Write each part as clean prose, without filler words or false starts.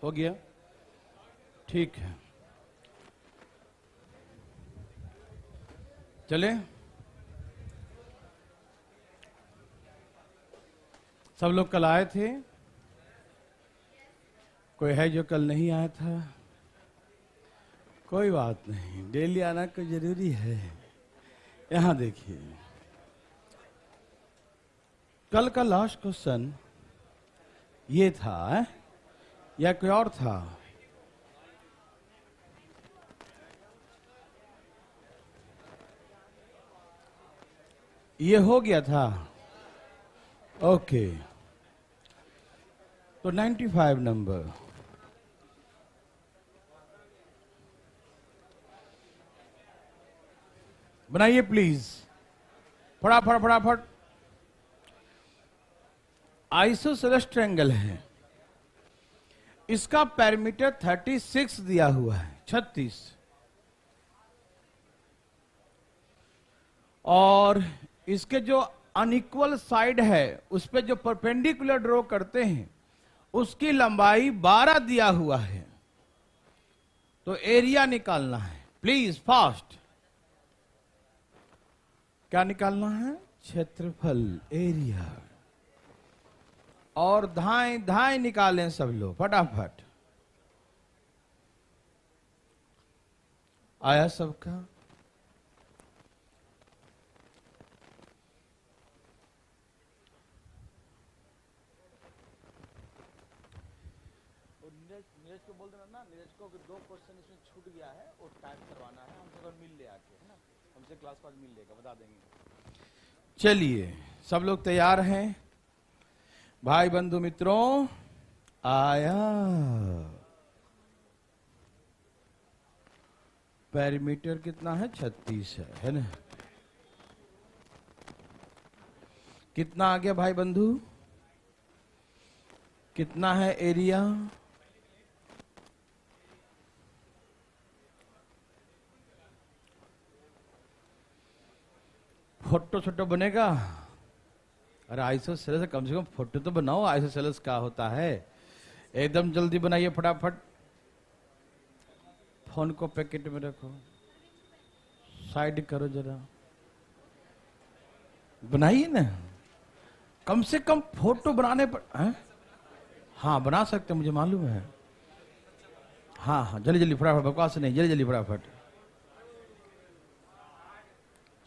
हो गया? ठीक है, चले। सब लोग कल आए थे? कोई है जो कल नहीं आया था? कोई बात नहीं, डेली आना कोई जरूरी है। यहां देखिए, कल का लास्ट क्वेश्चन ये था या कोई और था? ये हो गया था। ओके, तो 95 नंबर बनाइए प्लीज, फटाफट फटाफट। आइसोसेलेस ट्रायंगल है, इसका पैरामीटर 36 दिया हुआ है, 36। और इसके जो अनइक्वल साइड है उस पे जो परपेंडिकुलर ड्रॉ करते हैं उसकी लंबाई 12 दिया हुआ है। तो एरिया निकालना है, प्लीज फास्ट। क्या निकालना है? क्षेत्रफल, एरिया। और धाएं धाएं निकालें सब लोग फटाफट। आया सबका? नीरज को बोल देना ना, नीरज को 2 क्वेश्चन इसमें छूट गया है, वो टाइप करवाना है हमसे, अगर मिल ले आके, है ना, हमसे क्लास पास मिल लेगा, बता देंगे। चलिए, सब लोग तैयार हैं? भाई बंधु मित्रों, आया पैरामीटर कितना है? 36 है ना? कितना आ गया भाई बंधु? कितना है एरिया? फोटो छोटो बनेगा? अरे आइसोसेलेस कम से कम फोटो तो बनाओ, आइसोसेलेस क्या होता है। एकदम जल्दी बनाइए फटाफट। फोन को पैकेट में रखो, साइड करो जरा, बनाइए ना। कम से कम फोटो बनाने पर है? हाँ बना सकते, मुझे मालूम है। हाँ हाँ, जल्दी जल्दी फटाफट, बकवास नहीं, जल्दी जल्दी फटाफट।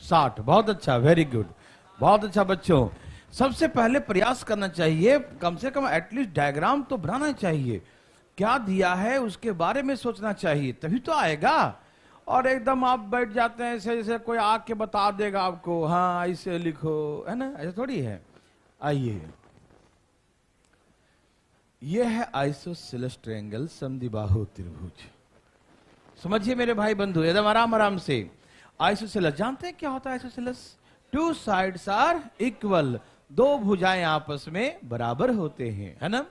60, बहुत अच्छा, वेरी गुड, बहुत अच्छा बच्चों। सबसे पहले प्रयास करना चाहिए, कम से कम एटलीस्ट डायग्राम तो बनाना चाहिए। क्या दिया है उसके बारे में सोचना चाहिए, तभी तो आएगा। और एकदम आप बैठ जाते हैं ऐसे जैसे कोई आके बता देगा आपको, हाँ ऐसे लिखो, है ना, ऐसा थोड़ी है। आइए, यह है आइसोसेलेस ट्रायंगल, समद्विबाहु त्रिभुज। समझिए मेरे भाई बंधु, एकदम आराम आराम से। आइसोसेलेस जानते हैं क्या होता है? आइसोसेलेस, 2 साइड्स आर इक्वल, 2 भुजाएं आपस में बराबर होते हैं, है ना।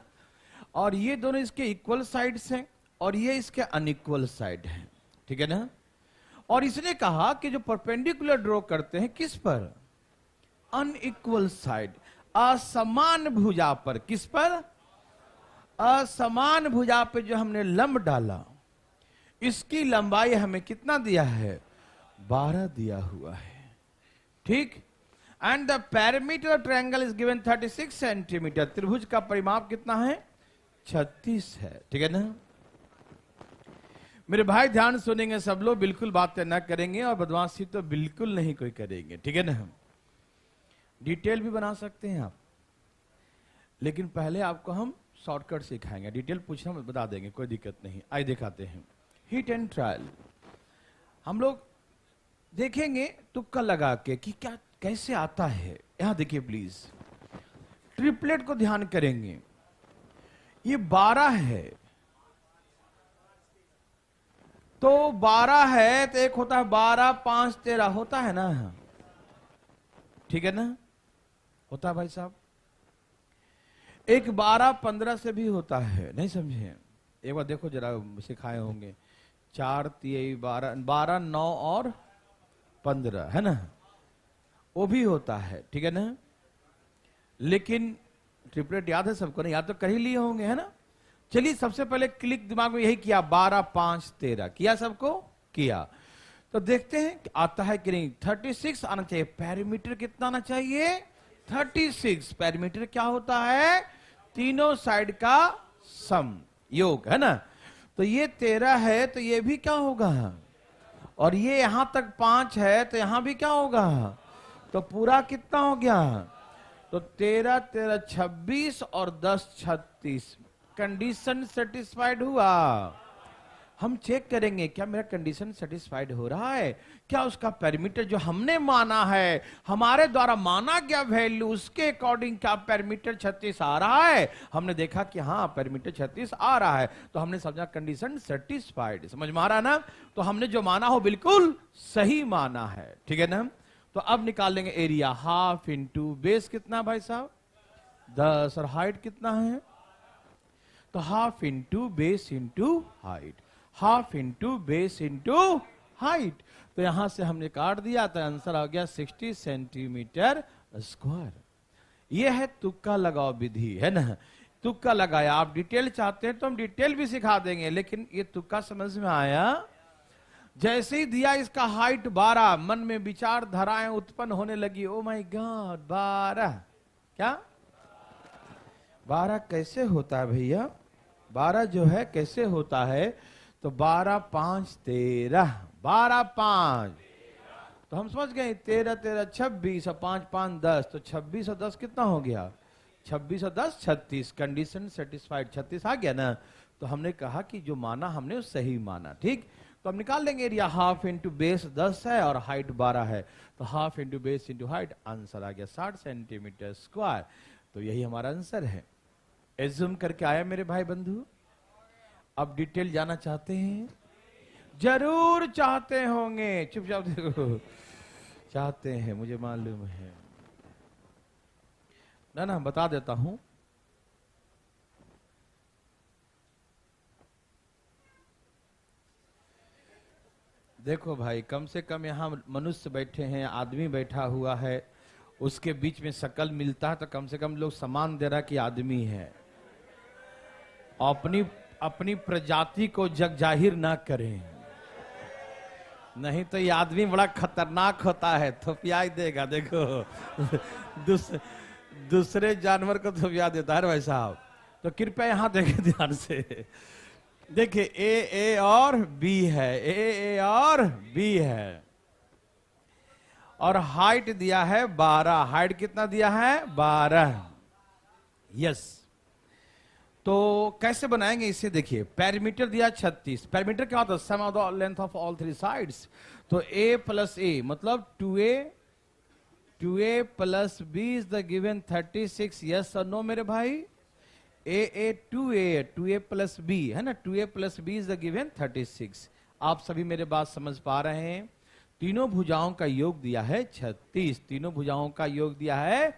और ये दोनों इसके इक्वल साइड्स हैं और ये इसके अनइक्वल साइड हैं, ठीक है ना। और इसने कहा कि जो परपेंडिकुलर ड्रॉ करते हैं किस पर? अनइक्वल साइड, असमान भुजा पर। किस पर? असमान भुजा पे जो हमने लंब डाला, इसकी लंबाई हमें कितना दिया है? 12 दिया हुआ है, ठीक। And the parameter triangle is given 36 centimetre. त्रिभुज का परिमाप कितना है? 36 है, ठीक है ना। मेरे भाई ध्यान सुनेंगे सब लोग, बिल्कुल बातें ना करेंगे और बदमाशी तो बिल्कुल नहीं कोई करेंगे, ठीक है ना। डिटेल भी बना सकते हैं आप, लेकिन पहले आपको हम शॉर्टकट सिखाएंगे। डिटेल पूछना हम बता देंगे, कोई दिक्कत नहीं। आइए दिखाते हैं। हिट एंड ट्रायल हम लोग देखेंगे तुक्का लगा के कि क्या कैसे आता है। यहां देखिए प्लीज, ट्रिपलेट को ध्यान करेंगे। ये 12 है, तो 12 है तो एक होता है 12, 5, 13 होता है ना, ठीक है ना, होता है भाई साहब। एक 12, 15 से भी होता है, नहीं समझे? एक बार देखो जरा, सिखाए होंगे। 4, 3, 12, 12, 9 और 15, है ना, वो भी होता है, ठीक है ना। लेकिन ट्रिपलेट याद है सबको? नहीं याद तो कर ही लिए होंगे, है ना। चलिए सबसे पहले क्लिक दिमाग में यही किया, 12 5 13 किया, सबको किया। तो देखते हैं कि आता है कि नहीं। 36 आना चाहिए। पेरीमीटर कितना आना चाहिए? 36। पेरीमीटर क्या होता है? तीनों साइड का सम, योग, है ना। तो ये 13 है तो ये भी क्या होगा, और ये यहां तक 5 है तो यहां भी क्या होगा, तो पूरा कितना हो गया, तो 13 13 26 और 10 36। कंडीशन सेटिस्फाइड हुआ। हम चेक करेंगे क्या मेरा कंडीशन सेटिस्फाइड हो रहा है, क्या उसका पेरीमीटर जो हमने माना है, हमारे द्वारा माना गया वैल्यू, उसके अकॉर्डिंग क्या पेरीमीटर 36 आ रहा है। हमने देखा कि हाँ पेरीमीटर 36 आ रहा है, तो हमने समझा कंडीशन सेटिस्फाइड। समझ में आ रहा है ना। तो हमने जो माना हो बिल्कुल सही माना है, ठीक है ना। तो अब निकाल लेंगे एरिया। हाफ इंटू बेस कितना भाई साहब, 10, और हाइट कितना है, तो half into base into height, half into base into height. तो यहां से हमने काट दिया तो आंसर आ गया 60 सेंटीमीटर स्क्वायर। यह है तुक्का लगाओ विधि, है ना। तुक्का लगाया। आप डिटेल चाहते हैं तो हम डिटेल भी सिखा देंगे, लेकिन ये तुक्का समझ में आया। जैसे ही दिया इसका हाइट 12, मन में विचार धाराएं उत्पन्न होने लगी। ओ माय गॉड, 12 क्या, 12 कैसे होता है भैया, 12 जो है कैसे होता है, तो 12 5 13, 12 5, तो हम समझ गए 13 13 26 और 5 5 10, तो 26 और 10 कितना हो गया, 26 और 10 36। कंडीशन सेटिस्फाइड, 36 आ गया ना। तो हमने कहा कि जो माना हमने वो सही माना, ठीक। तो हम निकाल लेंगे एरिया। हाफ इंटू बेस 10 है और हाइट 12 है, तो half into base into height, answer आ गया 60 सेंटीमीटर स्क्वायर। तो यही हमारा आंसर है। एज्यूम करके आया मेरे भाई बंधु। अब डिटेल जाना चाहते हैं, जरूर चाहते होंगे, चुपचाप देखो, चाहते हैं, मुझे मालूम है ना, बता देता हूं। देखो भाई, कम से कम यहां मनुष्य बैठे हैं, आदमी बैठा हुआ है, उसके बीच में शकल मिलता है तो कम से कम लोग सम्मान दे रहा कि आदमी है। अपनी अपनी प्रजाति को जग जाहिर ना करें, नहीं तो ये आदमी बड़ा खतरनाक होता है, थोपिया देगा। देखो दूसरे जानवर को थोपिया देता है भाई साहब। तो कृपया यहां देखे ध्यान से, देखिए ए और बी है, ए और बी है, और हाइट दिया है 12। हाइट कितना दिया है, 12। यस। तो कैसे बनाएंगे इसे, देखिए पेरीमीटर दिया 36। पेरीमीटर क्या होता है, sum of the length of all 3 sides. तो a प्लस ए मतलब 2a plus b is the given 36। Yes और नो मेरे भाई, a 2a प्लस b है ना, 2a plus b is the given 36। आप सभी मेरे बात समझ पा रहे हैं। तीनों भुजाओं का योग दिया है 36, तीनों भुजाओं का योग दिया है,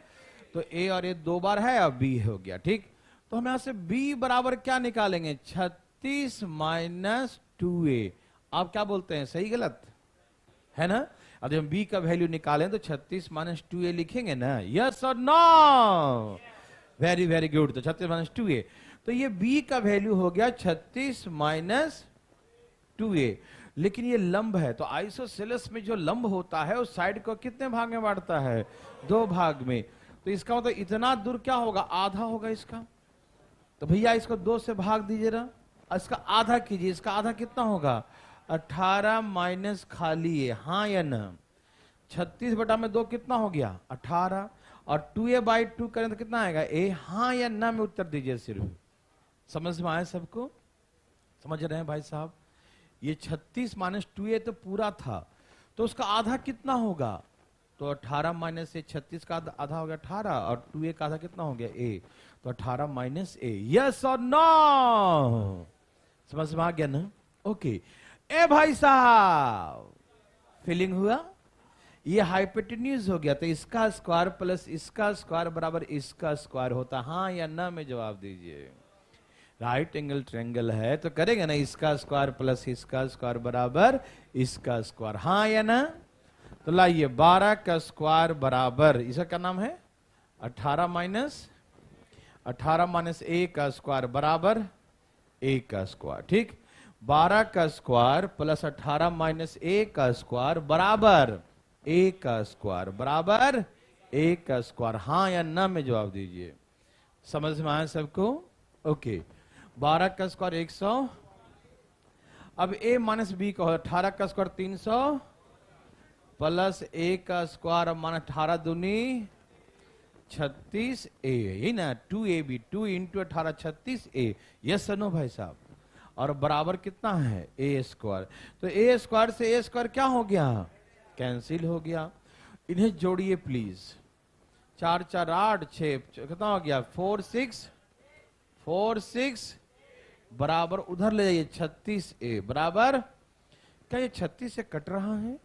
तो a और a 2 बार है और b हो गया, ठीक। तो हम यहां से b बराबर क्या निकालेंगे, 36 माइनस 2a। आप क्या बोलते हैं, सही गलत है ना। अब हम b का वैल्यू निकालें तो 36 माइनस 2a लिखेंगे ना, यस और नो, वेरी वेरी गुड। तो 36 माइनस 2a, तो ये b का वैल्यू हो गया 36 माइनस 2a। लेकिन ये लंब है, तो आइसोसेलेस में जो लंब होता है उस साइड को कितने भाग में बांटता है, 2 भाग में। तो इसका मतलब इतना दूर क्या होगा, आधा होगा इसका। तो भैया इसको 2 से भाग दीजिए ना, इसका आधा कीजिए, इसका आधा कितना होगा, 18 माइनस खाली है, हाँ या ना। 36 बटा में 2 कितना हो गया, 18, और 2a/2 करें तो कितना आएगा, a, हाँ या ना में उत्तर दीजिए सिर्फ। समझ में आया सबको, समझ रहे हैं भाई साहब। ये 36 माइनस 2a तो पूरा था, तो उसका आधा कितना होगा, तो 18 माइनस से 36 का आधा हो गया 18, और 2a का आधा कितना हो गया, a, तो 18 माइनस a। यस और नो, समझ में आ गया ना। ओके ए भाई साहब, फीलिंग हुआ, ये हाइपोटेन्यूज हो गया, तो इसका स्क्वायर प्लस इसका स्क्वायर बराबर इसका स्क्वायर होता, हाँ या ना में जवाब दीजिए। राइट एंगल ट्रायंगल है तो करेंगे ना, इसका स्क्वायर प्लस इसका स्क्वायर बराबर इसका स्क्वायर, हाँ या ना। तो लाइए 12 का स्क्वायर बराबर, इसका क्या नाम है, 18 माइनस a का स्क्वायर बराबर a का स्क्वायर, ठीक। 12 का स्क्वायर प्लस 18 माइनस a का स्क्वायर बराबर a का स्क्वायर बराबर a का स्क्वायर। हाँ या ना में जवाब दीजिए। समझ में आया सबको? ओके। 12 का स्क्वायर 100, अब a माइनस बी का 18 का स्क्वायर 300 प्लस a का स्क्वायर, अब माना 18 दूनी 36a, यही ना 2ab, 2 into 18 36a। Yes no भाई साहब? और बराबर कितना है a स्क्वायर, तो a स्क्वायर से a स्क्वायर क्या हो गया? कैंसिल हो गया। इन्हें जोड़िए प्लीज। 4 4 8 6 कितना हो गया? 4 6 बराबर उधर ले जाइए 36a बराबर। क्या ये 36 से कट रहा है?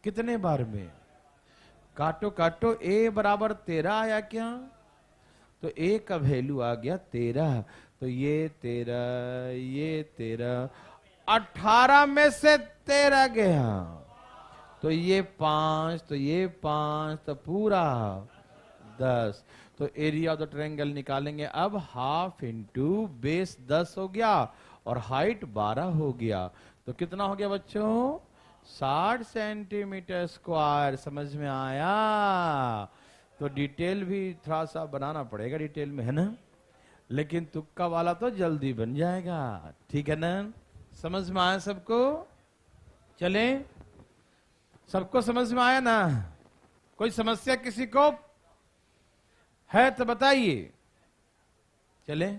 कितने बार में? काटो काटो। a बराबर 13 आया क्या? तो a का वैल्यू आ गया 13, तो ये 13 18 में से 13 गया, तो ये 5, तो ये 5, तो पूरा 10। तो एरिया ऑफ द ट्रायंगल निकालेंगे। अब हाफ इंटू बेस 10 हो गया और हाइट 12 हो गया, तो कितना हो गया बच्चों? 60 सेंटीमीटर स्क्वायर। समझ में आया? तो डिटेल भी थोड़ा सा बनाना पड़ेगा डिटेल में, है ना, लेकिन तुक्का वाला तो जल्दी बन जाएगा, ठीक है ना? समझ में आया सबको? चले, सबको समझ में आया ना? कोई समस्या किसी को है तो बताइए। चले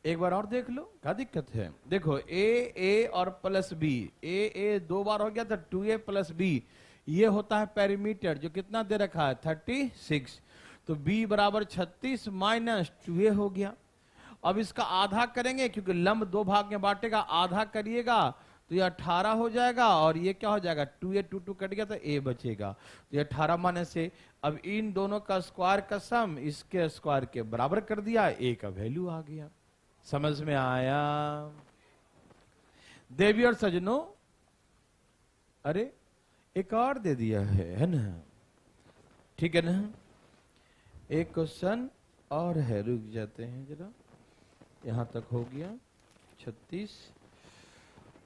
एक बार और देख लो, क्या दिक्कत है? देखो ए और प्लस बी, ए 2 बार हो गया था, 2a प्लस बी, ये होता है पेरीमीटर, जो कितना दे रखा है? 36। तो b बराबर 36 माइनस 2a हो गया। अब इसका आधा करेंगे, क्योंकि लंब 2 भाग में बांटेगा, आधा करिएगा तो ये 18 हो जाएगा, और ये क्या हो जाएगा? 2a 2 कट गया तो a बचेगा, तो ये 18 माइनस से। अब इन दोनों का स्क्वायर का सम इसके स्क्वायर के बराबर कर दिया, a का वैल्यू आ गया। समझ में आया? देवी और सजनों, अरे एक और दे दिया है ना, ठीक है ना? एक क्वेश्चन और है, रुक जाते हैं जरा, यहां तक हो गया 36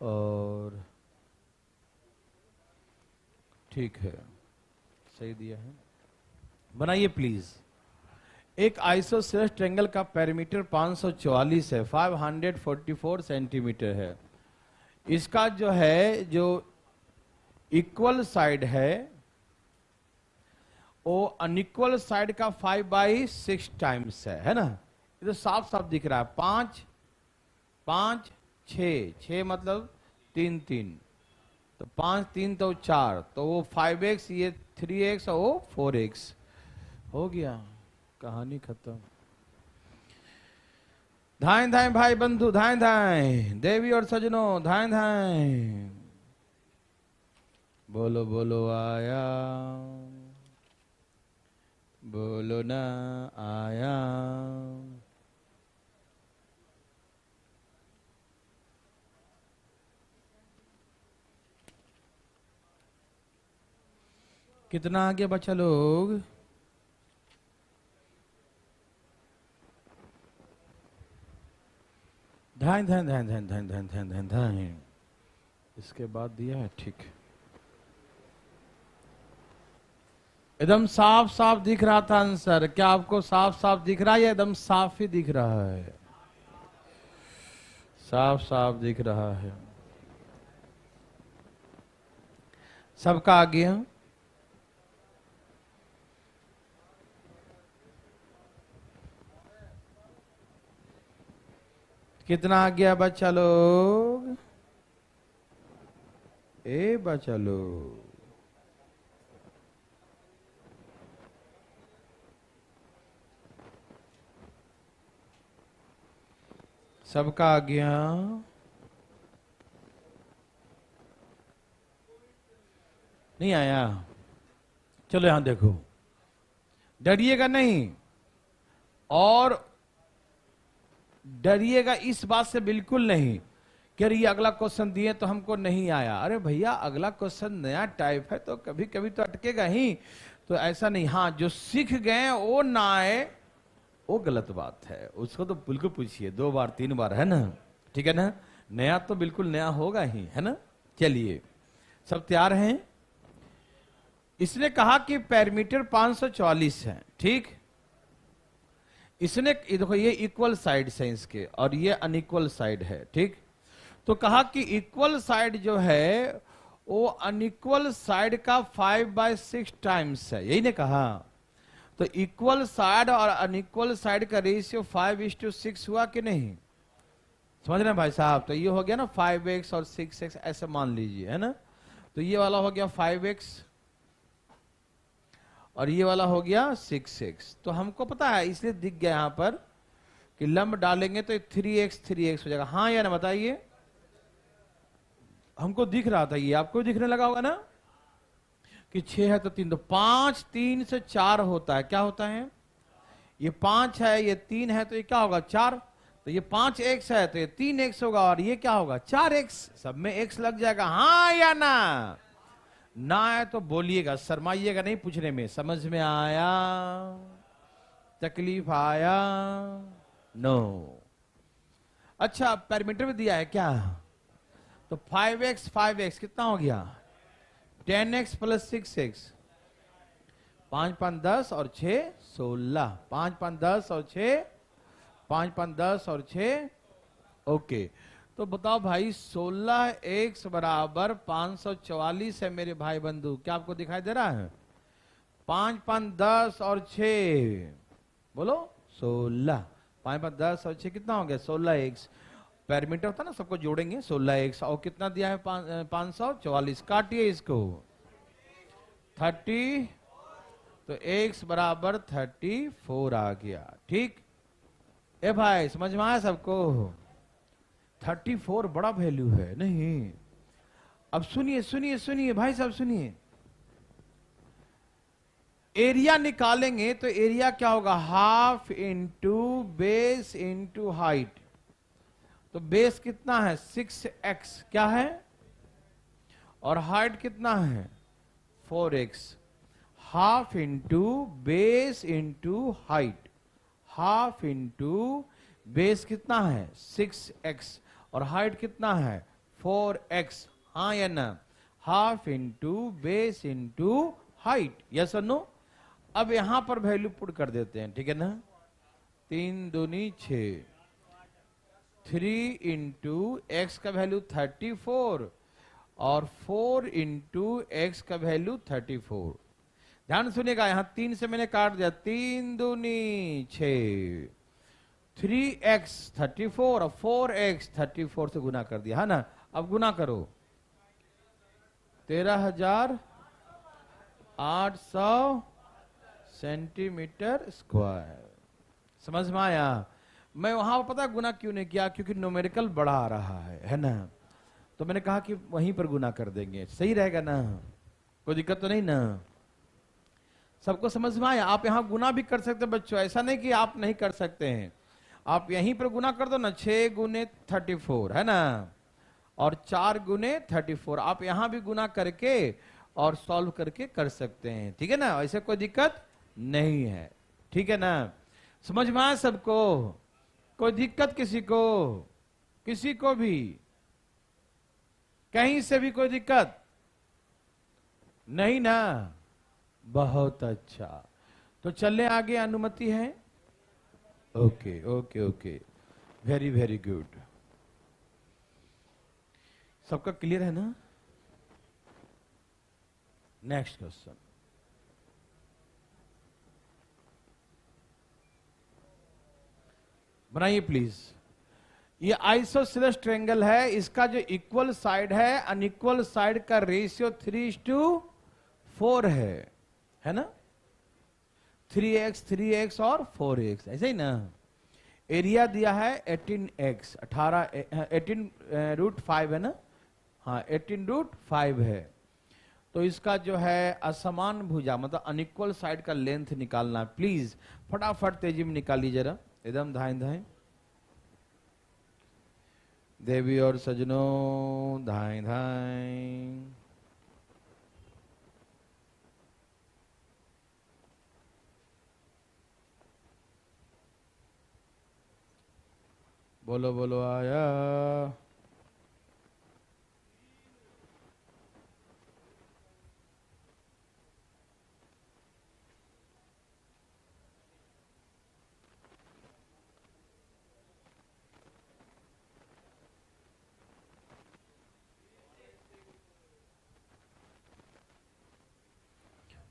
और ठीक है, सही दिया है। बनाइए प्लीज। एक आइसोसेलेस ट्रायंगल का पेरीमीटर 544 है, 544 सेंटीमीटर है। इसका जो है, जो इक्वल साइड है वो अनइक्वल साइड का 5/6 टाइम्स है ना? ये तो साफ साफ दिख रहा है। 5 5 6 मतलब 3 3, तो 5 3 तो 4, तो वो 5x, ये 3x और वो 4x हो गया, कहानी खत्म। धाएं धाएं भाई बंधु, धाएं धाएं देवी और सजनों, धाएं धाएं, बोलो बोलो आया, बोलो ना आया। कितना आगे बचा लोग? धाएं धाएं धाएं धाएं धाएं धाएं धाएं धाएं धाएं। इसके बाद दिया है, ठीक। एकदम साफ साफ दिख रहा था आंसर। क्या आपको साफ साफ दिख रहा है या एकदम साफ ही दिख रहा है? साफ साफ दिख रहा है। सबका आ गया? कितना आ गया बच्चा लोग? ए बच्चा लोग, सबका आ गया? नहीं आया? चलो यहां देखो, डरिएगा नहीं, और डरिएगा इस बात से बिल्कुल नहीं कि अरे ये अगला क्वेश्चन दिए तो हमको नहीं आया। अरे भैया, अगला क्वेश्चन नया टाइप है तो कभी कभी तो अटकेगा ही, तो ऐसा नहीं। हाँ, जो सीख गए वो ना आए वो गलत बात है, उसको तो बिल्कुल पूछिए 2 बार 3 बार, है ना? ठीक है ना? नया तो बिल्कुल नया होगा ही, है ना? चलिए, सब तैयार हैं? इसने कहा कि पैरामीटर 544 है, ठीक? इसने देखो ये इक्वल साइड है इसके और ये अनइक्वल साइड है, ठीक? तो कहा कि इक्वल साइड जो है वो अनइक्वल साइड का 5/6 टाइम्स है, यही ने कहा। तो इक्वल साइड और अनइक्वल साइड का रेशियो 5:6 हुआ कि नहीं? समझ रहे हैं भाई साहब? तो ये हो गया ना 5x और 6x, ऐसे मान लीजिए, है ना? तो ये वाला हो गया 5x और ये वाला हो गया 6x। तो हमको पता है, इसलिए दिख गया यहां पर कि लंब डालेंगे तो 3x हो जाएगा। हाँ या ना बताइए? हमको दिख रहा था, ये आपको दिखने लगा होगा ना कि 6 है तो 3, तो 5 3 से 4 होता है। क्या होता है? ये 5 है, ये 3 है, तो ये क्या होगा? 4। तो ये 5x है तो ये 3x होगा और ये क्या होगा? 4x। सब में x लग जाएगा, हाँ या ना? ना है तो बोलिएगा, शर्माइएगा नहीं पूछने में। समझ में आया? तकलीफ आया? नो। अच्छा, पैरामीटर में दिया है क्या? तो 5x कितना हो गया? 10x plus 6x। 5 5 10 और 6 16। 5 5 10 और 6, 5 5 10 और 6। ओके, तो बताओ भाई, 16x बराबर 544 है मेरे भाई बंधु। क्या आपको दिखाई दे रहा है? 5 5 10 और 6, बोलो 16। 5 5 10 और 6 कितना हो गया? 16x। पैरामीटर होता ना, सबको जोड़ेंगे 16x। और कितना दिया है? 544। काटिए इसको, 30। तो x बराबर 34 आ गया, ठीक? ए भाई, समझ में आया सबको? 34 बड़ा वैल्यू है नहीं? अब सुनिए सुनिए सुनिए भाई साहब, सुनिए। एरिया निकालेंगे तो एरिया क्या होगा? Half into base into height. तो बेस कितना है? 6x, क्या है? और हाइट कितना है? 4x। Half into base into height. Half into base कितना है? 6x और हाइट कितना है? 4x। हाँ या ना? Half into base into height, yes और नो? अब यहां पर वैल्यू पुट कर देते हैं, ठीक है ना? 3 दूनी 6। 3 इंटू एक्स का वैल्यू 34 और 4 इंटू एक्स का वैल्यू 34। ध्यान सुनिएगा, यहां 3 से मैंने काट दिया। 3 दूनी 6। 3x 34 और 4x 34 से गुना कर दिया, है ना? अब गुना करो, 13,800 सेंटीमीटर स्क्वायर। समझ में आया? मैं वहां पता गुना क्यों नहीं किया? क्योंकि न्यूमेरिकल बड़ा आ रहा है ना? तो मैंने कहा कि वहीं पर गुना कर देंगे, सही रहेगा ना? कोई दिक्कत तो नहीं ना? सबको समझ में आया? आप यहां गुना भी कर सकते बच्चों, ऐसा नहीं कि आप नहीं कर सकते हैं। आप यहीं पर गुना कर दो ना, 6 गुने 34, है ना? और 4 गुने 34। आप यहां भी गुना करके और सॉल्व करके कर सकते हैं, ठीक है ना? ऐसे कोई दिक्कत नहीं है, ठीक है ना? समझ में आया सबको? कोई दिक्कत किसी को? किसी को भी कहीं से भी कोई दिक्कत नहीं ना? बहुत अच्छा, तो चलने आगे, अनुमति है? Okay okay okay, very very good. सबका क्लियर है ना? नेक्स्ट क्वेश्चन बनाइए प्लीज। ये आइसोसेलेस ट्रायंगल है, इसका जो इक्वल साइड है अनइक्वल साइड का रेशियो 3:4 है ना? 3x और 4x, ऐसे ही ना? एरिया दिया है 18x, 18√5 है ना? हाँ, 18√5 है। तो इसका जो है असमान भुजा, मतलब अनइक्वल साइड का लेंथ निकालना। प्लीज फटाफट तेजी में निकालिए जरा, एकदम धाएं धाएं। देवी और सजनों, धाएं धाएं। बोलो बोलो आया।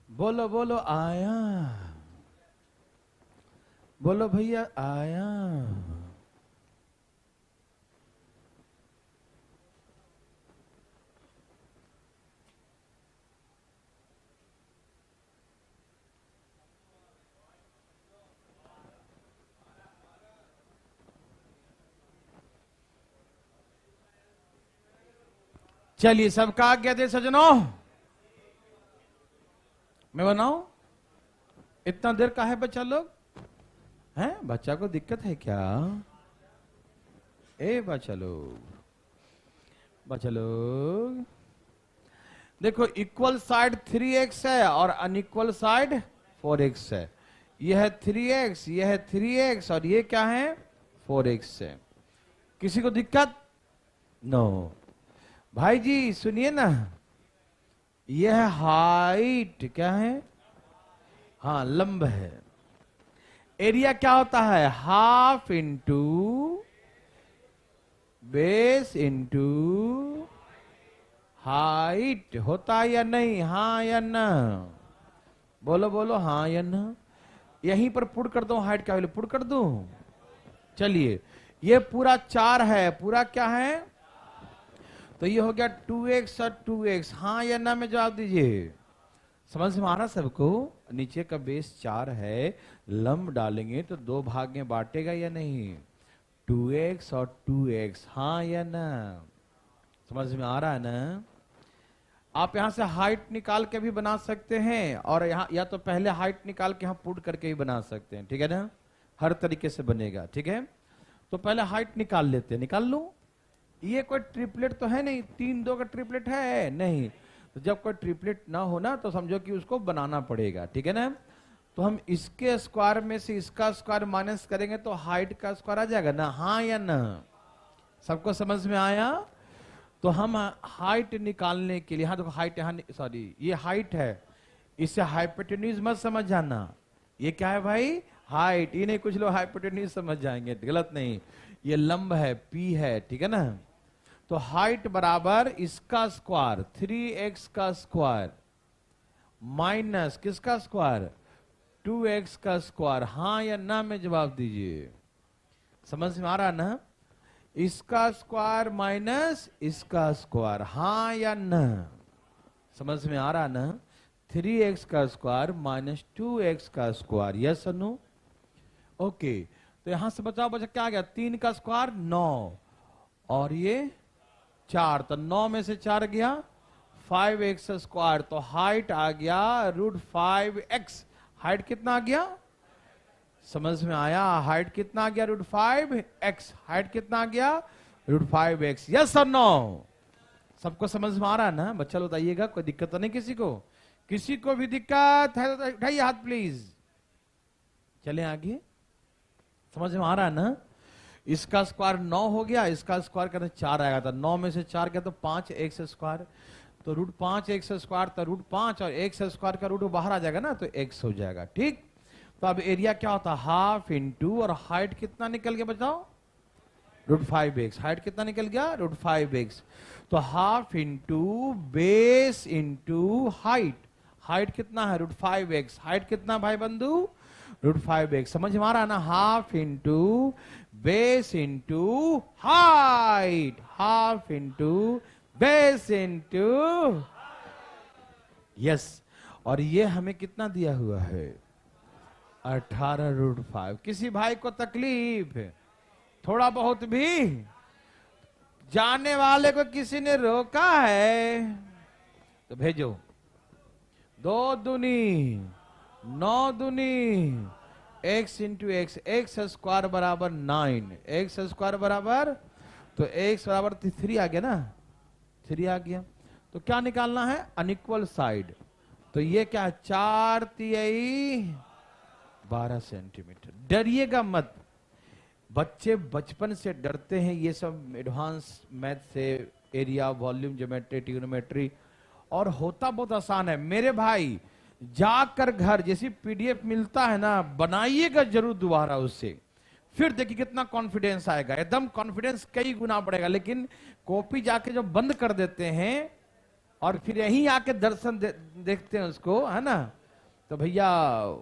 बोलो बोलो आया। बोलो भैया आया। चलिए सबका आज्ञा दे सजनों, मैं बनाऊं। इतना देर का है बच्चा लोग हैं? बच्चा को दिक्कत है क्या? ए बच्चा लोग, बच्चा लोग देखो, इक्वल साइड 3x है और अनइक्वल साइड 4x है। यह है 3x, यह है 3x और ये क्या है 4x है। किसी को दिक्कत? नो। भाई जी सुनिए ना, यह हाइट क्या है? हाँ लंब है। एरिया क्या होता है? Half into base into height होता है या नहीं? हाँ या ना? बोलो बोलो हाँ या ना। यहीं पर पुट कर दो हाइट का वैल्यू, पुट कर दो। चलिए ये पूरा 4 है, पूरा क्या है? तो ये हो गया 2x और 2x। हाँ या ना में जवाब दीजिए। समझ में आ रहा सबको? नीचे का बेस 4 है, लंब डालेंगे तो 2 भाग में बांटेगा या नहीं? 2x और 2x। हाँ या ना? समझ में आ रहा है ना? आप यहां से हाइट निकाल के भी बना सकते हैं और यहाँ या तो पहले हाइट निकाल के यहाँ पुट करके भी बना सकते हैं, ठीक है ना? हर तरीके से बनेगा, ठीक है? तो पहले हाइट निकाल लेते हैं। निकाल लो। ये कोई ट्रिपलेट तो है नहीं, 3 2 का ट्रिपलेट है नहीं। तो जब कोई ट्रिपलेट ना हो ना तो समझो कि उसको बनाना पड़ेगा, ठीक है ना? तो हम इसके स्क्वायर में से इसका स्क्वायर माइनस करेंगे तो हाइट का स्क्वायर आ जाएगा ना? हाँ या ना? सबको समझ में आया? तो हम हाइट निकालने के लिए, हाँ देखो हाइट यहाँ, सॉरी ये हाइट है, इसे हाइपोटेन्यूज मत समझ जाना। ये क्या है भाई? हाइट। ये नहीं, कुछ लोग हाइपोटेन्यूज समझ जाएंगे, गलत नहीं। ये लंब है, पी है, ठीक है ना? तो हाइट बराबर इसका स्क्वायर 3x का स्क्वायर माइनस किसका स्क्वायर? 2x का स्क्वायर। हाँ या ना में जवाब दीजिए। समझ में आ रहा ना? इसका स्क्वायर माइनस इसका स्क्वायर। हाँ या ना? समझ में आ रहा ना? 3x का स्क्वायर माइनस 2x का स्क्वायर। यस और नो? ओके। तो यहां से बचाओ बचा क्या आ गया? 3 का स्क्वायर 9 और ये 4, तो 9 में से 4 गया 5x स्क्वायर। तो हाइट आ गया √5x। हाइट कितना आ गया? समझ में आया? हाइट कितना आ गया? √5x। हाइट कितना आ गया? √5x। यस और नो? सबको समझ में आ रहा है ना? बच्चा लोग बताइएगा, कोई दिक्कत तो नहीं किसी को? किसी को भी दिक्कत है तो उठाइए हाथ प्लीज। चले आगे। समझ में आ रहा है ना? इसका स्क्वायर 9 हो गया, इसका स्क्वायर करने 4 आएगा, तो 9 में से 4 गया तो 5x स्क्वायर। तो √5x स्क्वायर, तो √5 और x स्क्वायर का रूट बाहर आ जाएगा ना, तो x हो जाएगा, ठीक? तो अब एरिया क्या होता है? हाफ इंटू, और हाइट कितना निकल गया बताओ? √5x। हाइट कितना निकल गया? √5x। तो half into base into height. Height कितना है? √5x। हाइट कितना भाई बंधु? √5x। समझ में आ रहा है ना? Half into base into height. Half into base into yes. और ये हमें कितना दिया हुआ है? 18√5। किसी भाई को तकलीफ है? थोड़ा बहुत भी? जाने वाले को किसी ने रोका है तो भेजो। 2 दूनी 9 दूनी x into x. X square बराबर 9। एक्स स्क्वायर बराबर, तो x बराबर 3 आ गया ना? 3 आ गया। तो क्या निकालना है? Unequal side. तो ये क्या है? 4 तिहाई 12 सेंटीमीटर। डरिएगा मत, बच्चे बचपन से डरते हैं ये सब एडवांस मैथ से, एरिया, वॉल्यूम, ज्योमेट्री, ट्रिग्नोमेट्री, और होता बहुत आसान है। मेरे भाई जाकर घर जैसी पीडीएफ मिलता है ना, बनाइएगा जरूर दोबारा उससे, फिर देखिए कितना कॉन्फिडेंस आएगा, एकदम कॉन्फिडेंस कई गुना बढ़ेगा। लेकिन कॉपी जाके जब बंद कर देते हैं और फिर यहीं आके दर्शन देखते हैं उसको, है ना, तो भैया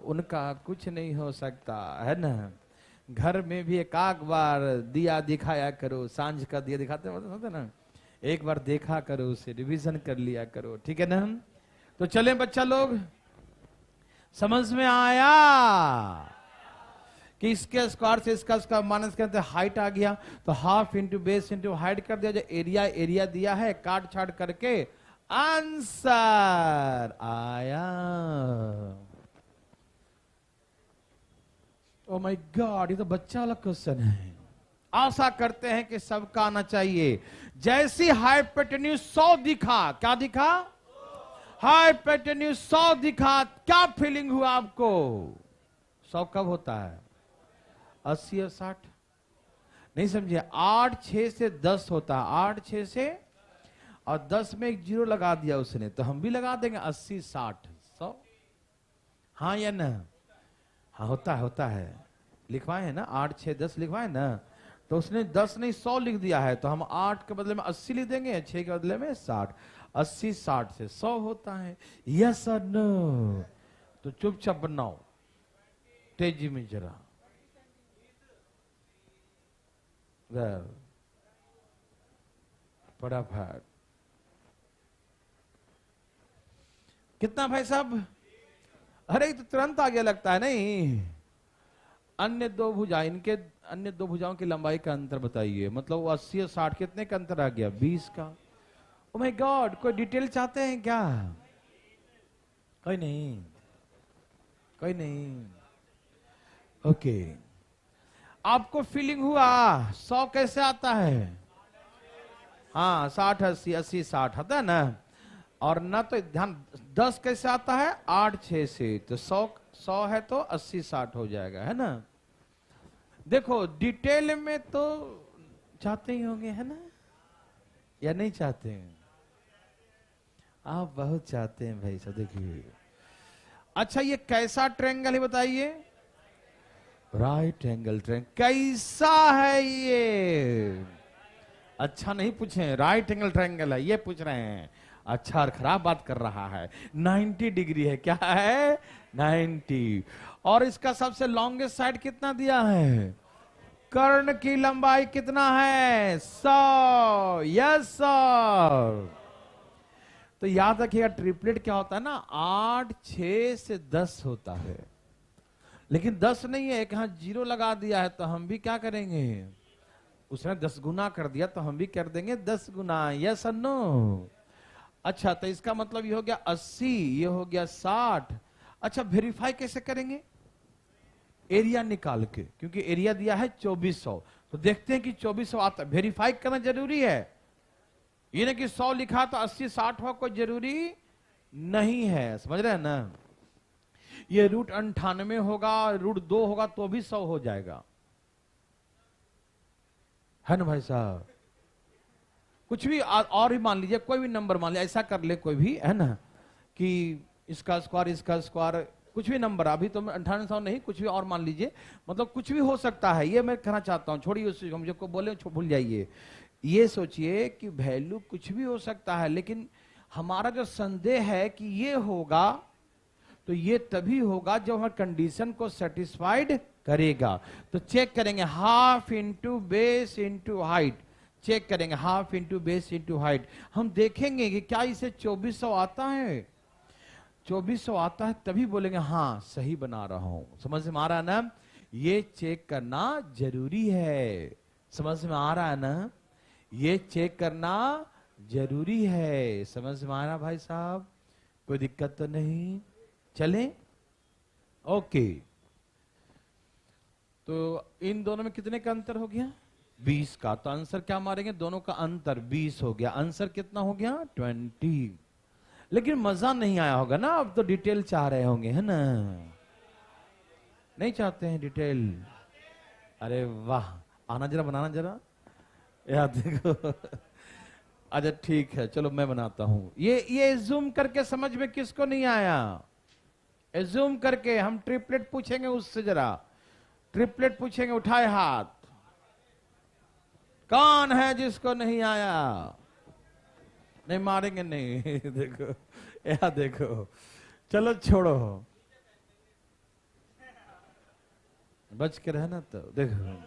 उनका कुछ नहीं हो सकता, है ना। घर में भी एक आध बार दिया दिखाया करो, सांझ का दिया दिखाते होते ना, एक बार देखा करो, उसे रिवीजन कर लिया करो, ठीक है ना। तो चलें बच्चा लोग, समझ में आया कि इसके स्क्वायर से इसका स्क्वायर माइनस करते हाइट आ गया, तो half into base into height कर दिया, जो एरिया एरिया दिया है काट छाट करके आंसर आया। ओ माय गॉड, ये तो बच्चा वाला क्वेश्चन है। आशा करते हैं कि सबका आना चाहिए। जैसी हाइपोटेन्यूज 100 दिखा, क्या दिखा? हाइपोटेन्यूज 100 दिखा, क्या फीलिंग हुआ आपको? 100 कब होता है? 80 और 60 नहीं समझे? 8 6 से 10 होता है, 8 6 से, और 10 में एक जीरो लगा दिया उसने, तो हम भी लगा देंगे 80 60 100। हाँ या ना? हाँ होता है, लिखवाए है ना, 8 6 10 लिखवाए ना, तो उसने 10 नहीं 100 लिख दिया है, तो हम 8 के बदले में 80 लिख देंगे, 6 के बदले में 60, 80 60 से 100 होता है। यस और नो? तो चुपचाप बनाओ, तेजी में जरा, फटाफट। कितना भाई साहब? अरे तो तुरंत आ गया लगता है, नहीं? अन्य दो भुजा, इनके अन्य दो भुजाओं की लंबाई का अंतर बताइए। मतलब वो 80 और 60 कितने का अंतर आ गया? 20 का। ओ माय गॉड, कोई डिटेल चाहते हैं क्या? कोई नहीं, कोई नहीं। ओके, आपको फीलिंग हुआ 100 कैसे आता है? हाँ 60 80, 80 60 आता है ना। और ना तो ध्यान, 10 कैसे आता है? 8 6 से, तो 100 है तो 80 60 हो जाएगा, है ना। देखो डिटेल में तो चाहते ही होंगे, है ना, या नहीं चाहते हैं? आप बहुत चाहते हैं भाई साहब। देखिए, अच्छा ये कैसा ट्रायंगल है बताइए? Right angle triangle. कैसा है ये? अच्छा नहीं पूछे, राइट एंगल ट्रायंगल है ये पूछ रहे हैं। अच्छा और खराब बात कर रहा है। 90 डिग्री है, क्या है? 90। और इसका सबसे लॉन्गेस्ट साइड कितना दिया है? कर्ण की लंबाई कितना है? 100। Yes sir. तो याद रखिएगा, ट्रिपलेट क्या होता है ना, 8 6 से 10 होता है, लेकिन 10 नहीं है, एक यहां जीरो लगा दिया है, तो हम भी क्या करेंगे? उसने 10 गुना कर दिया, तो हम भी कर देंगे 10 गुना। यस और नो? अच्छा, तो इसका मतलब ये हो गया 80, ये हो गया 60। अच्छा, वेरीफाई कैसे करेंगे? एरिया निकाल के, क्योंकि एरिया दिया है 2400, तो देखते हैं कि 2400 आता। वेरीफाई करना जरूरी है, ये नहीं कि 100 लिखा तो 80 60 हो, कोई जरूरी नहीं है, समझ रहे हैं ना। ये √98 होगा, √2 होगा तो भी 100 हो जाएगा, है ना भाई साहब। कुछ भी और ही मान लीजिए, कोई भी नंबर मान लीजिए, ऐसा कर ले कोई भी, है ना, कि इसका स्क्वायर कुछ भी नंबर, अभी तो 9800 नहीं, कुछ भी और मान लीजिए, मतलब कुछ भी हो सकता है, ये मैं कहना चाहता हूं। छोड़िए उस मुझे को बोले भूल जाइए, ये सोचिए कि वैल्यू कुछ भी हो सकता है, लेकिन हमारा जो संदेह है कि ये होगा, तो ये तभी होगा जब हम कंडीशन को सेटिस्फाइड करेगा। तो चेक करेंगे, half into base into height, check करेंगे half into base into height. हम देखेंगे कि क्या इसे 2400 आता है। 2400 आता है तभी बोलेंगे हाँ सही बना रहा हूं। समझ में आ रहा है ना? ये चेक करना जरूरी है। समझ में आ रहा है ना? ये चेक करना जरूरी है। समझ में आ रहा भाई साहब? कोई दिक्कत तो नहीं? चलें? ओके, तो इन दोनों में कितने का अंतर हो गया? 20 का। तो आंसर क्या मारेंगे? दोनों का अंतर 20 हो गया। आंसर कितना हो गया? 20। लेकिन मजा नहीं आया होगा ना, अब तो डिटेल चाह रहे होंगे, है ना? नहीं चाहते हैं डिटेल? अरे वाह, आना जरा, बनाना जरा, यार देखो। अच्छा ठीक है, चलो मैं बनाता हूं। ये जूम करके समझ में किसको नहीं आया? जूम करके हम ट्रिपलेट पूछेंगे उससे, जरा ट्रिपलेट पूछेंगे, उठाए हाथ। कौन है जिसको नहीं आया? नहीं मारेंगे नहीं। देखो यार, देखो, चलो छोड़ो, बच के रहना। तो देखो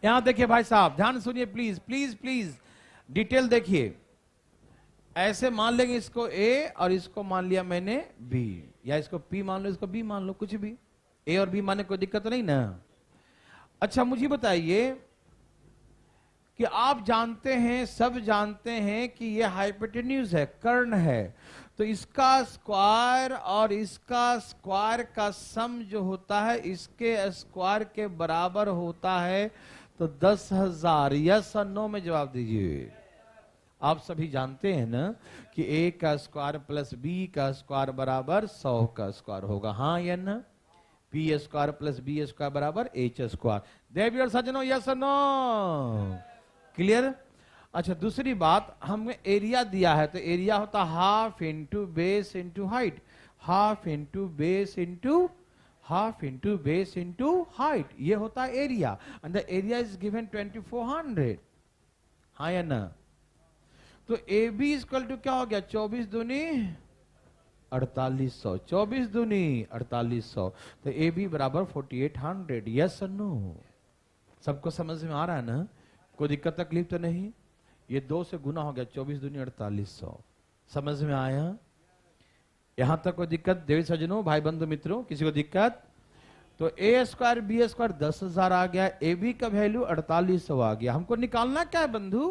यहां देखिए भाई साहब, ध्यान सुनिए प्लीज प्लीज प्लीज, डिटेल देखिए। ऐसे मान लेंगे इसको ए और इसको मान लिया मैंने बी, या इसको पी मान लो, इसको बी मान लो, कुछ भी। ए और बी माने कोई दिक्कत नहीं ना। अच्छा मुझे बताइए कि आप जानते हैं, सब जानते हैं कि ये हाइपोटेन्यूज है, कर्ण है, तो इसका स्क्वायर और इसका स्क्वायर का सम जो होता है इसके स्क्वायर के बराबर होता है। तो 10,000, यस और नो में जवाब दीजिए। आप सभी जानते हैं ना कि ए का स्क्वायर प्लस बी का स्क्वायर बराबर 100 का स्क्वायर होगा, हाँ या ना? P square plus B square बराबर एच स्क्वायर। देवियर सज्जनों, यस और नो? क्लियर? अच्छा दूसरी बात, हमें एरिया दिया है, तो एरिया होता half into base into height, half into base into half into base into height, ये होता है area. And the area is given 2400, हाँ या ना? तो ए बी इक्वल टू क्या हो गया? 24 दूनी 4800, 24 दूनी 4800, तो ए बी बराबर 4800, यस और नो? सबको समझ में आ रहा है ना? कोई दिक्कत तकलीफ तो नहीं? ये 2 से गुना हो गया, 24 दूनी 4800, समझ में आया? यहां तक कोई दिक्कत देवी सज्जनों, भाई बंधु मित्रों, किसी को दिक्कत? तो ए स्क्वायर बी स्क्वायर 10,000 आ गया, ए बी का वैल्यू 4800 आ गया। हमको निकालना क्या है बंधु?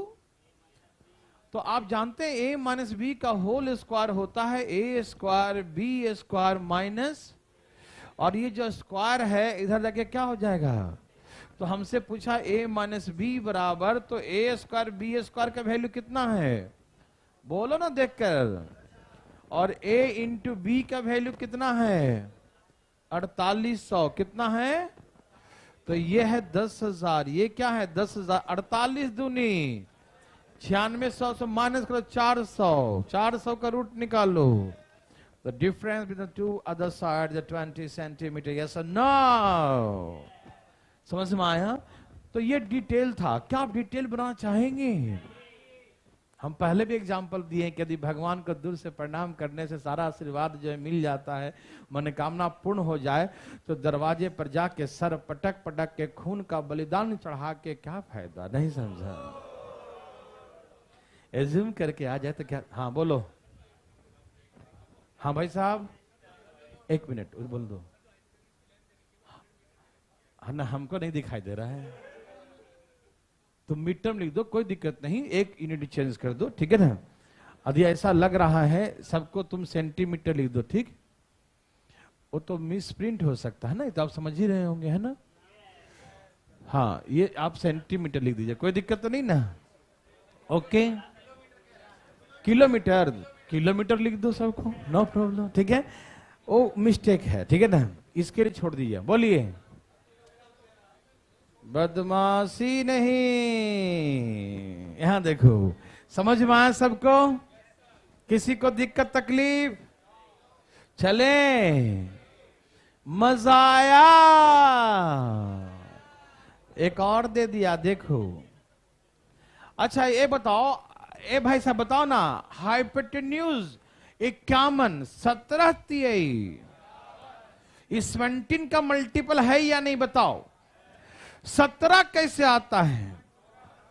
तो आप जानते हैं ए माइनस बी का होल स्क्वायर होता है A square B square minus, और ये जो स्क्वायर है इधर जाके क्या हो जाएगा? तो हमसे पूछा ए माइनस बी बराबर, तो ए स्क्वायर बी स्क्वायर का वैल्यू कितना है? बोलो ना देखकर। और ए इंटू बी का वैल्यू कितना है? 4800, कितना है? तो ये है 10,000, ये क्या है? 10,000, 48 दूनी 9600 से माइनस करो 400, 400 का रूट निकालो। The difference between two other side is 20 centimetre, yes और नो? समझ में आया? तो ये डिटेल था। क्या आप डिटेल बनाना चाहेंगे? हम पहले भी एग्जाम्पल दिए कि यदि भगवान को दूर से प्रणाम करने से सारा आशीर्वाद जो है मिल जाता है, मनोकामना पूर्ण हो जाए, तो दरवाजे पर जाके सर पटक पटक के खून का बलिदान चढ़ा के क्या फायदा? नहीं समझा? एज्यूम करके आ जाए तो क्या? हाँ बोलो। हाँ भाई साहब, 1 मिनट बोल दो। ना हमको नहीं दिखाई दे रहा है, तुम मिड टर्म लिख दो, कोई दिक्कत नहीं, 1 यूनिट चेंज कर दो, ठीक है ना? यदि ऐसा लग रहा है सबको, तुम सेंटीमीटर लिख दो, ठीक? वो तो मिस प्रिंट हो सकता है ना, तो आप समझ ही रहे होंगे, है ना? हाँ, ये आप सेंटीमीटर लिख दीजिए, कोई दिक्कत तो नहीं ना? ओके। किलोमीटर, किलोमीटर लिख दो सबको, नो प्रॉब्लम, ठीक है? वो मिस्टेक है, ठीक है ना? इसके लिए छोड़ दीजिए। बोलिए, बदमाशी नहीं। यहां देखो, समझ में आया सबको? किसी को दिक्कत तकलीफ? चले, मजा आया? एक और दे दिया, देखो। अच्छा ये बताओ, ए भाई साहब बताओ ना, हाइपोटेन्यूज 51 17 तिहाई इस 17 का मल्टीपल है या नहीं? बताओ। 17 कैसे आता है?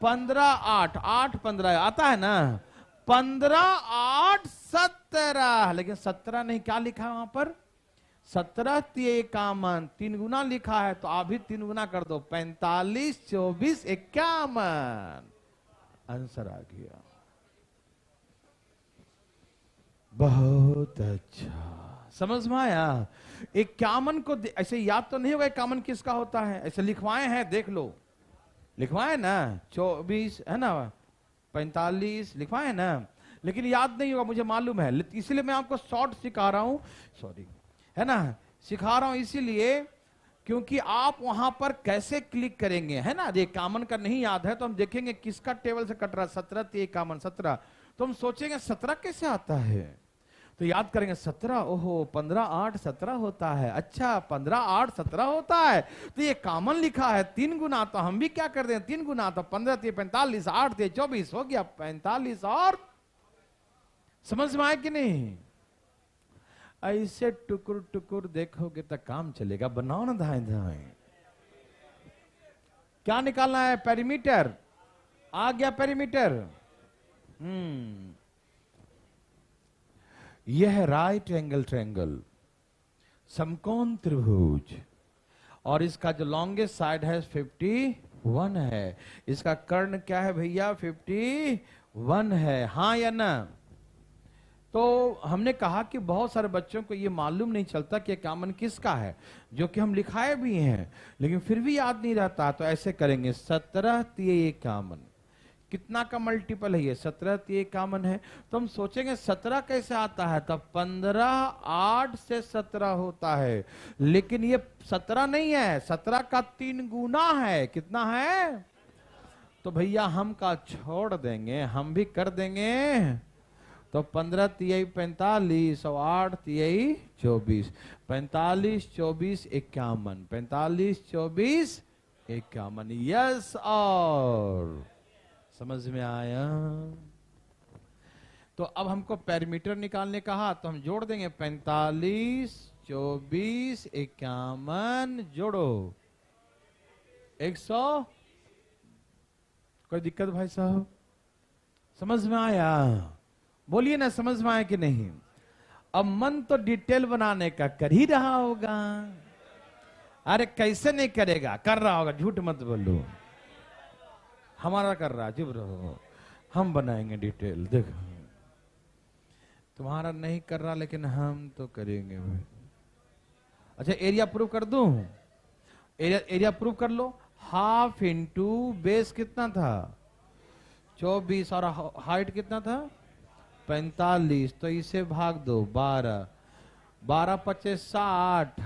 15 8 8 15 आता है ना? 15 8 17, लेकिन 17 नहीं, क्या लिखा है वहां पर? 17 तिहाई कामन 3 गुना लिखा है, तो आप भी 3 गुना कर दो, 45 24 51, आंसर आ गया। बहुत अच्छा, समझ में आया? 51 को ऐसे याद तो नहीं होगा 51 किसका होता है, ऐसे लिखवाए हैं, देख लो, लिखवाए ना? 24 है ना, 45 लिखवाए ना, लेकिन याद नहीं होगा, मुझे मालूम है, इसलिए मैं आपको शॉर्ट सिखा रहा हूं, सॉरी, है ना, सिखा रहा हूं इसीलिए क्योंकि आप वहां पर कैसे क्लिक करेंगे, है ना। ये कॉमन का नहीं याद है तो हम देखेंगे किसका टेबल से कट रहा है, 17 3 कॉमन 17, तो हम सोचेंगे 17 कैसे आता है, तो याद करेंगे 17, ओहो 15 8 17 होता है, अच्छा 15 8 17 होता है, तो ये कॉमन लिखा है 3 गुना, तो हम भी क्या कर दें 3 गुना, तो 15 3 45, 8 3 24 हो गया 45, और समझ में आए कि नहीं। ऐसे टुकुर टुकुर देखोगे तो काम चलेगा, बनाओ ना धाए धाए। क्या निकालना है, पेरीमीटर आ गया, पेरीमीटर। यह राइट एंगल ट्रायंगल, समकोण त्रिभुज, और इसका जो लॉन्गेस्ट साइड है 51 है, इसका कर्ण क्या है भैया 51 है, हाँ या ना। तो हमने कहा कि बहुत सारे बच्चों को ये मालूम नहीं चलता कि कॉमन किसका है, जो कि हम लिखाए भी हैं लेकिन फिर भी याद नहीं रहता। तो ऐसे करेंगे 17 3 कॉमन, कितना का मल्टीपल है ये, 17 3 कॉमन है, तो हम सोचेंगे 17 कैसे आता है, तब 15 8 से 17 होता है, लेकिन ये 17 नहीं है, 17 का 3 गुना है, कितना है, तो भैया हम का छोड़ देंगे, हम भी कर देंगे, तो 15 3 45 और 8 3 24, 45 24 51, 45 24 51, यस। और समझ में आया। तो अब हमको पेरीमीटर निकालने कहा, तो हम जोड़ देंगे 45 24 51, जोड़ो 100। कोई दिक्कत भाई साहब, समझ में आया, बोलिए ना समझ में आया कि नहीं। अब मन तो डिटेल बनाने का कर ही रहा होगा, अरे कैसे नहीं करेगा, कर रहा होगा, झूठ मत बोलो, हमारा कर रहा, चुप रहो, हम बनाएंगे डिटेल, देखो तुम्हारा नहीं कर रहा लेकिन हम तो करेंगे। अच्छा एरिया प्रूव कर दूं, एरिया प्रूव कर लो, हाफ इंटू बेस कितना था 24 और हाइट कितना था 45, तो इसे भाग दो 12, 12 25 60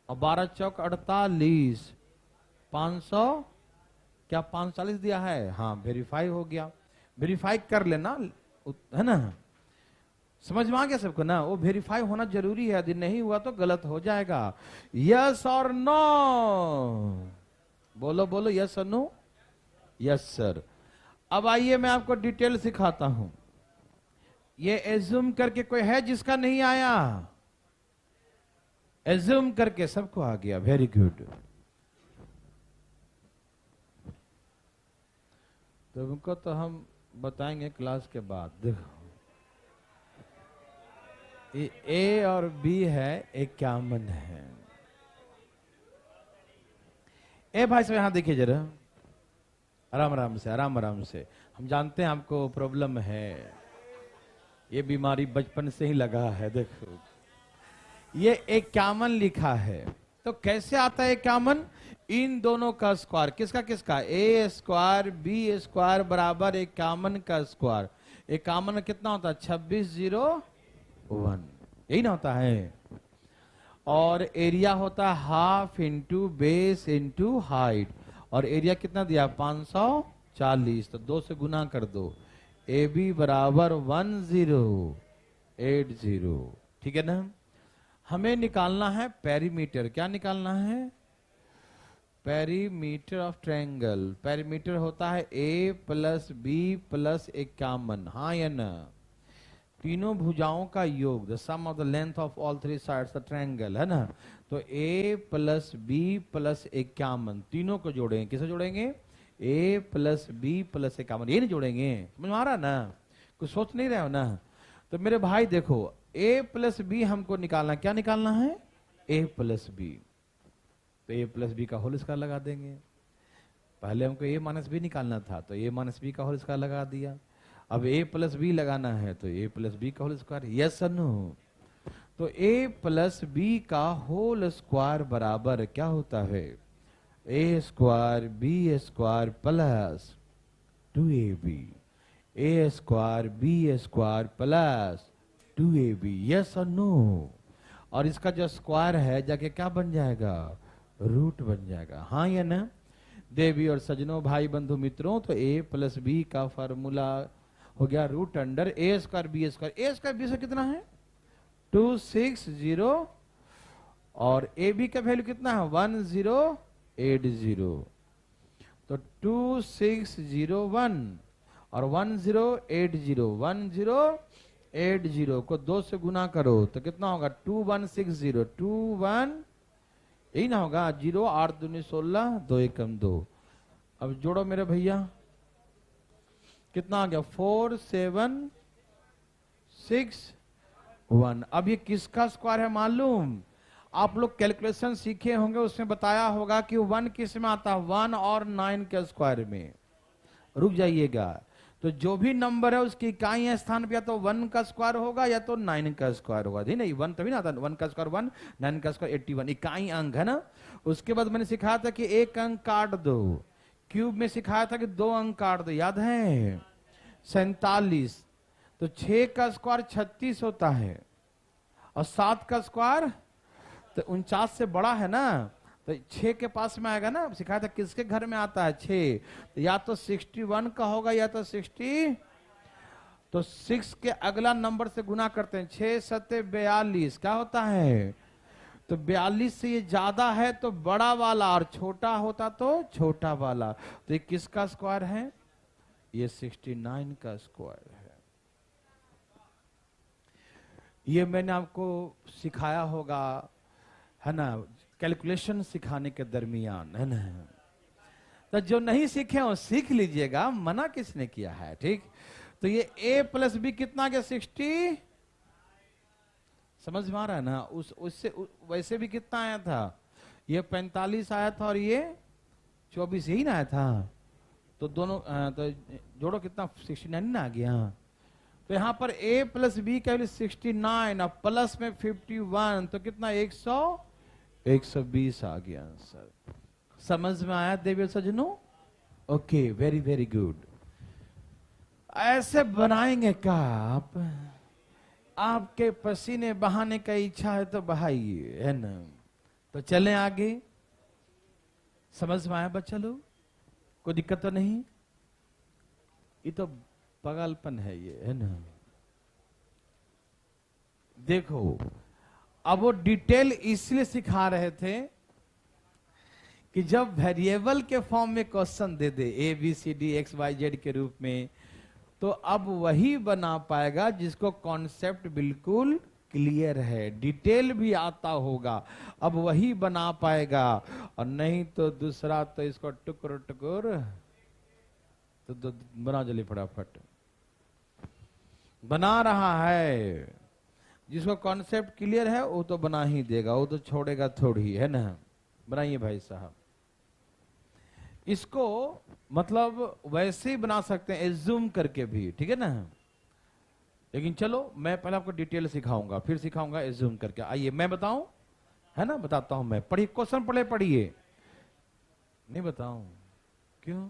और 12 चौक 48, 500, क्या 540 दिया है, हाँ वेरीफाई हो गया, वेरीफाई कर लेना, है ना, समझ में आ गया सबको ना, वो वेरीफाई होना जरूरी है, यदि नहीं हुआ तो गलत हो जाएगा। यस और नो, बोलो बोलो, यस और नो, यस सर। अब आइए मैं आपको डिटेल सिखाता हूं, ये एज्यूम करके कोई है जिसका नहीं आया, एज्यूम करके सबको आ गया, वेरी गुड। तुमको तो हम बताएंगे क्लास के बाद, देखो ए और बी है, 51 है। ए भाई साहब यहां देखिए जरा, आराम आराम से, आराम आराम से, हम जानते हैं आपको प्रॉब्लम है, ये बीमारी बचपन से ही लगा है। देखो ये 51 लिखा है, तो कैसे आता है 51, इन दोनों का स्क्वायर, किसका किसका, ए स्क्वायर बी स्क्वायर बराबर 51 का स्क्वायर, 51 कितना होता है 2601, यही ना होता है। और एरिया होता है half into base into height, और एरिया कितना दिया 540, तो 2 से गुना कर दो, ए बी बराबर 1080, ठीक है ना। हमें निकालना है पेरीमीटर, क्या निकालना है, पेरीमीटर ऑफ ट्रायंगल, पेरीमीटर होता है ए प्लस बी प्लस 51, हाँ या ना, तीनों भुजाओं का योग, the sum of the length of all three sides the triangle, है ना। तो ए प्लस बी प्लस 51, तीनों को जोड़ेंगे, किसे जोड़ेंगे, ए प्लस बी प्लस 51, ये नहीं जोड़ेंगे, समझ में आ रहा ना, कुछ सोच नहीं रहे हो ना। तो मेरे भाई देखो ए प्लस बी हमको निकालना, क्या निकालना है, ए प्लस बी, तो ए प्लस बी का होल स्क्वायर लगा देंगे, पहले हमको ए माइनस बी निकालना था, तो ए माइनस बी का होल स्क्वायर लगा दिया, अब ए प्लस बी लगाना है, तो ए प्लस बी का होल स्क्वायर, यस और नो। तो ए प्लस बी का होल स्क्वायर बराबर क्या होता है, A square B square plus 2ab, A square B square plus 2ab, yes और नो। और इसका जो स्क्वायर है जाके क्या बन जाएगा रूट बन जाएगा, हाँ या ना। देवी और सजनों, भाई बंधु मित्रों, तो a प्लस बी का फॉर्मूला हो गया रूट अंडर ए स्क्वायर बी स्क्वायर। ए स्क्वायर बी से कितना है 260 और ए बी का वैल्यू कितना है 1080। तो 2601 और 1080 को 2 से गुना करो तो कितना होगा 2160 21, यही ना होगा 0 8 दूनी 16 2 एकम 2। अब जोड़ो मेरे भैया, कितना आ गया 4761। अब ये किसका स्क्वायर है मालूम? आप लोग कैलकुलेशन सीखे होंगे, उसमें बताया होगा कि 1 किस में आता है 1 और 9 के स्क्वायर में। रुक जाइएगा, तो जो भी नंबर है उसकी इकाई स्थान पे या तो 1 का स्क्वायर होगा या तो 9 का स्क्वायर होगा। नहीं 1 तभी ना आता, 1 का स्क्वायर 1, 9 का स्क्वायर 81, इकाई अंक है ना। उसके बाद मैंने सिखाया था कि एक अंक काट दो, क्यूब में सिखाया था कि 2 अंक काट दो, याद है 47। तो 6 का स्क्वायर 36 होता है और 7 का स्क्वायर तो 49 से बड़ा है ना, तो 6 के पास में आएगा ना। सिखाया था किसके घर में आता है 6, तो या तो 61 का होगा या तो 60। तो 6 के अगला नंबर से गुना करते हैं, 6 सत्ते 42 क्या होता है, तो 42 से ये ज्यादा है तो बड़ा वाला और छोटा होता तो छोटा वाला। तो ये किसका स्क्वायर है, ये 69 का स्क्वायर है। ये मैंने आपको सिखाया होगा है ना, कैलकुलेशन सिखाने के दरमियान, है ना। तो जो नहीं सीखे हो सीख लीजिएगा, मना किसने किया है, ठीक। तो ये a प्लस बी कितना गया 60, समझ में आ रहा है ना। उससे वैसे भी कितना आया था, ये 45 आया था और ये 24 यही ना आया था। तो दोनों तो जोड़ो कितना 69 ना आ गया। तो यहां पर a प्लस बी का 69 और प्लस में 51 तो कितना 120 आ गया आंसर। समझ में आया देवी सजनों? Okay, very very good. ऐसे बनाएंगे का आप, आपके पसीने बहाने का इच्छा है तो बहाइए, है ना। तो चलें आगे। समझ में आया बच्चा लोग? कोई दिक्कत तो नहीं? ये तो पागलपन है ये, है ना। देखो, अब वो डिटेल इसलिए सिखा रहे थे कि जब वेरिएबल के फॉर्म में क्वेश्चन दे दे A B C D X Y Z के रूप में, तो अब वही बना पाएगा जिसको कॉन्सेप्ट बिल्कुल क्लियर है, डिटेल भी आता होगा, अब वही बना पाएगा। और नहीं तो दूसरा तो इसको टुकुर टुकुर तो बना जल्दी फटाफट। बना रहा है, जिसको कॉन्सेप्ट क्लियर है वो तो बना ही देगा, वो तो छोड़ेगा थोड़ी, है ना। बनाइए भाई साहब। इसको मतलब वैसे ही बना सकते हैं एज्यूम करके भी, ठीक है ना। लेकिन चलो मैं पहले आपको डिटेल सिखाऊंगा, फिर सिखाऊंगा एज्यूम करके। आइए मैं बताऊं, है ना, बताता हूं मैं। पढ़िए क्वेश्चन, पढ़िए। नहीं बताऊं क्यों?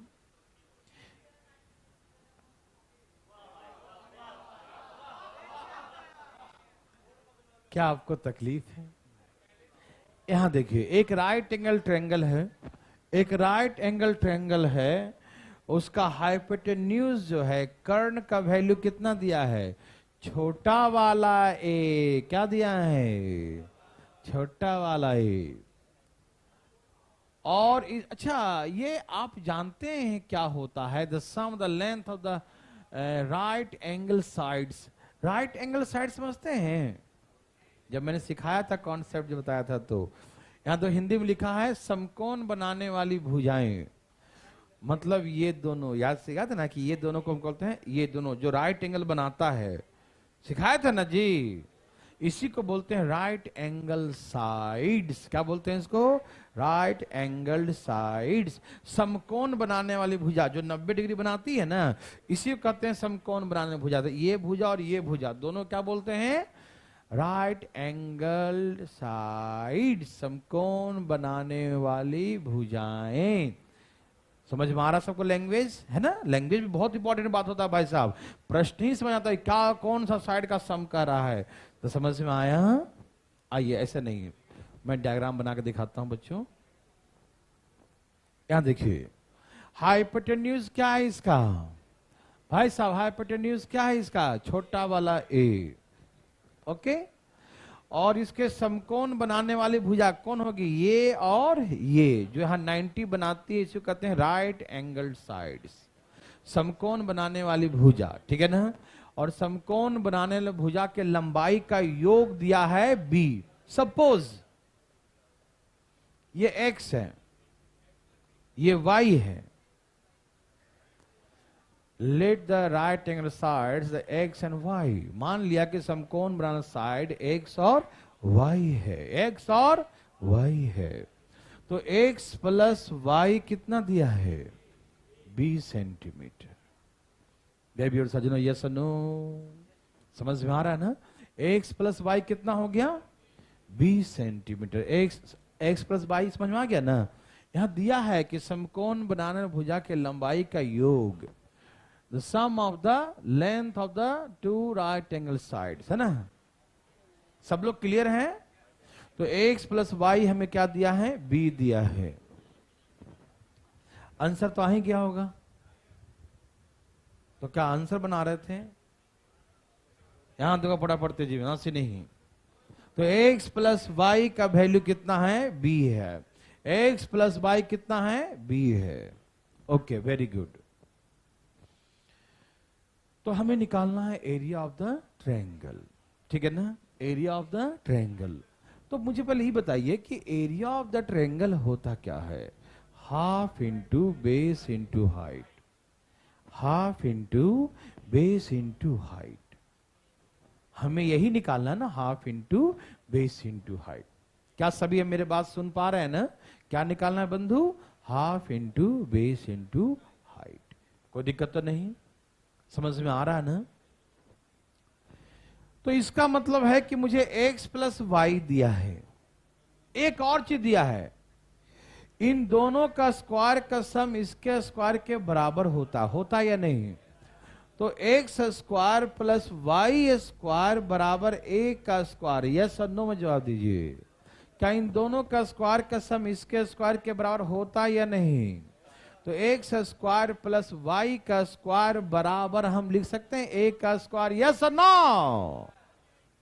क्या आपको तकलीफ है? यहां देखिए, एक राइट एंगल ट्रायंगल है, एक राइट एंगल ट्रायंगल है, उसका हाइपोटेन्यूज जो है कर्ण का वैल्यू कितना दिया है, छोटा वाला ए। क्या दिया है, छोटा वाला ए। और अच्छा, ये आप जानते हैं क्या होता है, the sum the length of the right angle sides. Right angle side समझते हैं? जब मैंने सिखाया था कॉन्सेप्ट जो बताया था, तो यहां तो हिंदी में लिखा है समकोण बनाने वाली भुजाएं। मतलब ये दोनों, याद था ना कि ये दोनों को हम कहते हैं, ये दोनों जो राइट एंगल बनाता है, सिखाया था ना जी। इसी को बोलते हैं राइट एंगल साइड्स। क्या बोलते हैं इसको? Right angled sides. समकोण बनाने वाली भुजा जो 90 डिग्री बनाती है ना, इसी को कहते हैं समकोण बनाने वाली भुजा। ये भुजा और ये भुजा दोनों क्या बोलते हैं? राइट एंगल साइड, समकोण बनाने वाली भुजाएं। समझ में आ रहा सबको? लैंग्वेज है ना, लैंग्वेज भी बहुत इंपॉर्टेंट बात होता है भाई साहब। प्रश्न ही समझ आता है क्या, कौन सा साइड का सम कर रहा है, तो समझ में आया। आइए, ऐसे नहीं, मैं डायग्राम बना के दिखाता हूं बच्चों। यहां देखिए, हाइपोटेन्यूज क्या है इसका भाई साहब, हाइपोटेन्यूज क्या है इसका, छोटा वाला ए, ओके। और इसके समकोण बनाने वाली भुजा कौन होगी, ये और ये, जो यहां 90 बनाती है, इसको कहते हैं राइट एंगल साइड्स, समकोण बनाने वाली भुजा, ठीक है ना। और समकोण बनाने वाली भुजा के लंबाई का योग दिया है बी। सपोज ये एक्स है, ये वाई है, let the right angle sides the X and Y. मान लिया कि समकोण बनाना साइड एक्स और वाई है, एक्स और वाई है, तो एक्स प्लस वाई कितना दिया है, 20 सेंटीमीटर। बेबी और सजनो, यस नो, समझ में आ रहा है ना। एक्स प्लस वाई कितना हो गया, 20 सेंटीमीटर। एक्स प्लस वाई समझ में आ गया ना। यहां दिया है कि समकोण बनाने भुजा के लंबाई का योग, the sum of the length of the two right angle sides, है ना। सब लोग क्लियर हैं। तो x प्लस वाई हमें क्या दिया है, b दिया है। आंसर तो आ ही गया होगा। तो क्या आंसर बना रहे थे, यहां देखो फटाफट तेजी में, से नहीं। तो x प्लस वाई का वैल्यू कितना है, b है। x प्लस वाई कितना है, b है। Okay, very good. तो हमें निकालना है एरिया ऑफ द ट्रायंगल, ठीक है ना, एरिया ऑफ द ट्रायंगल। तो मुझे पहले ही बताइए कि एरिया ऑफ द ट्रायंगल होता क्या है, half into base into height, half into base into height. हमें यही निकालना है ना, half into base into height. क्या सभी अब मेरे बात सुन पा रहे हैं ना, क्या निकालना है बंधु, half into base into height. कोई दिक्कत तो नहीं, समझ में आ रहा है ना। तो इसका मतलब है कि मुझे x प्लस वाई दिया है, एक और चीज दिया है, इन दोनों का स्क्वायर का सम इसके स्क्वायर के बराबर होता या नहीं। तो X square plus Y square बराबर ए का स्क्वायर, यस और नो में जवाब दीजिए। क्या इन दोनों का स्क्वायर का सम इसके स्क्वायर के बराबर होता या नहीं। तो एक्स स्क्वायर प्लस वाई का स्क्वायर बराबर हम लिख सकते हैं ए का स्क्वायर, यस और नो।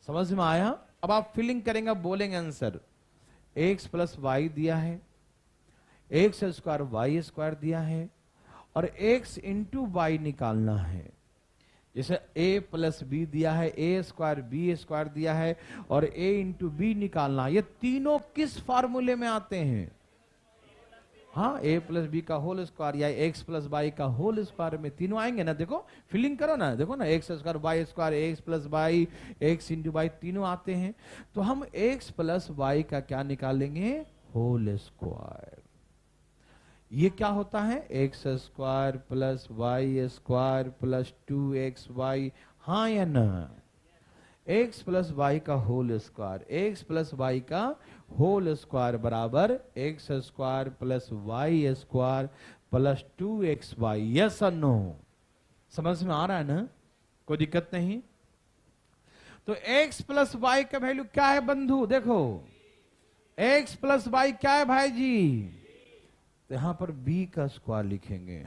समझ में आया। अब आप फिलिंग करेंगे, बोलेंगे आंसर। एक्स प्लस वाई दिया है, एक्स स्क्वायर वाई स्क्वायर दिया है, और एक्स इंटू वाई निकालना है। जैसे ए प्लस बी दिया है, ए स्क्वायर बी स्क्वायर दिया है, और ए इंटू बी निकालना। ये तीनों किस फार्मूले में आते हैं, हाँ, ए प्लस बी का होल स्क्वायर या एक्स प्लस वाई का होल स्क्वायर में तीनों आएंगे ना। देखो फिलिंग करो ना, देखो ना, X square Y square, X plus Y, X into Y, तीनों आते हैं। तो हम एक्स प्लस वाई का क्या निकालेंगे, होल स्क्वायर। ये क्या होता है, X square plus Y square plus 2xy, हाँ या ना। एक्स प्लस वाई का whole square, X plus Y का होल स्क्वायर बराबर X square plus Y square plus 2xy, yes और नो। समझ में आ रहा है ना, कोई दिक्कत नहीं। तो x प्लस वाई का वैल्यू क्या है बंधु, देखो x प्लस वाई क्या है भाई जी, तो यहां पर b का स्क्वायर लिखेंगे।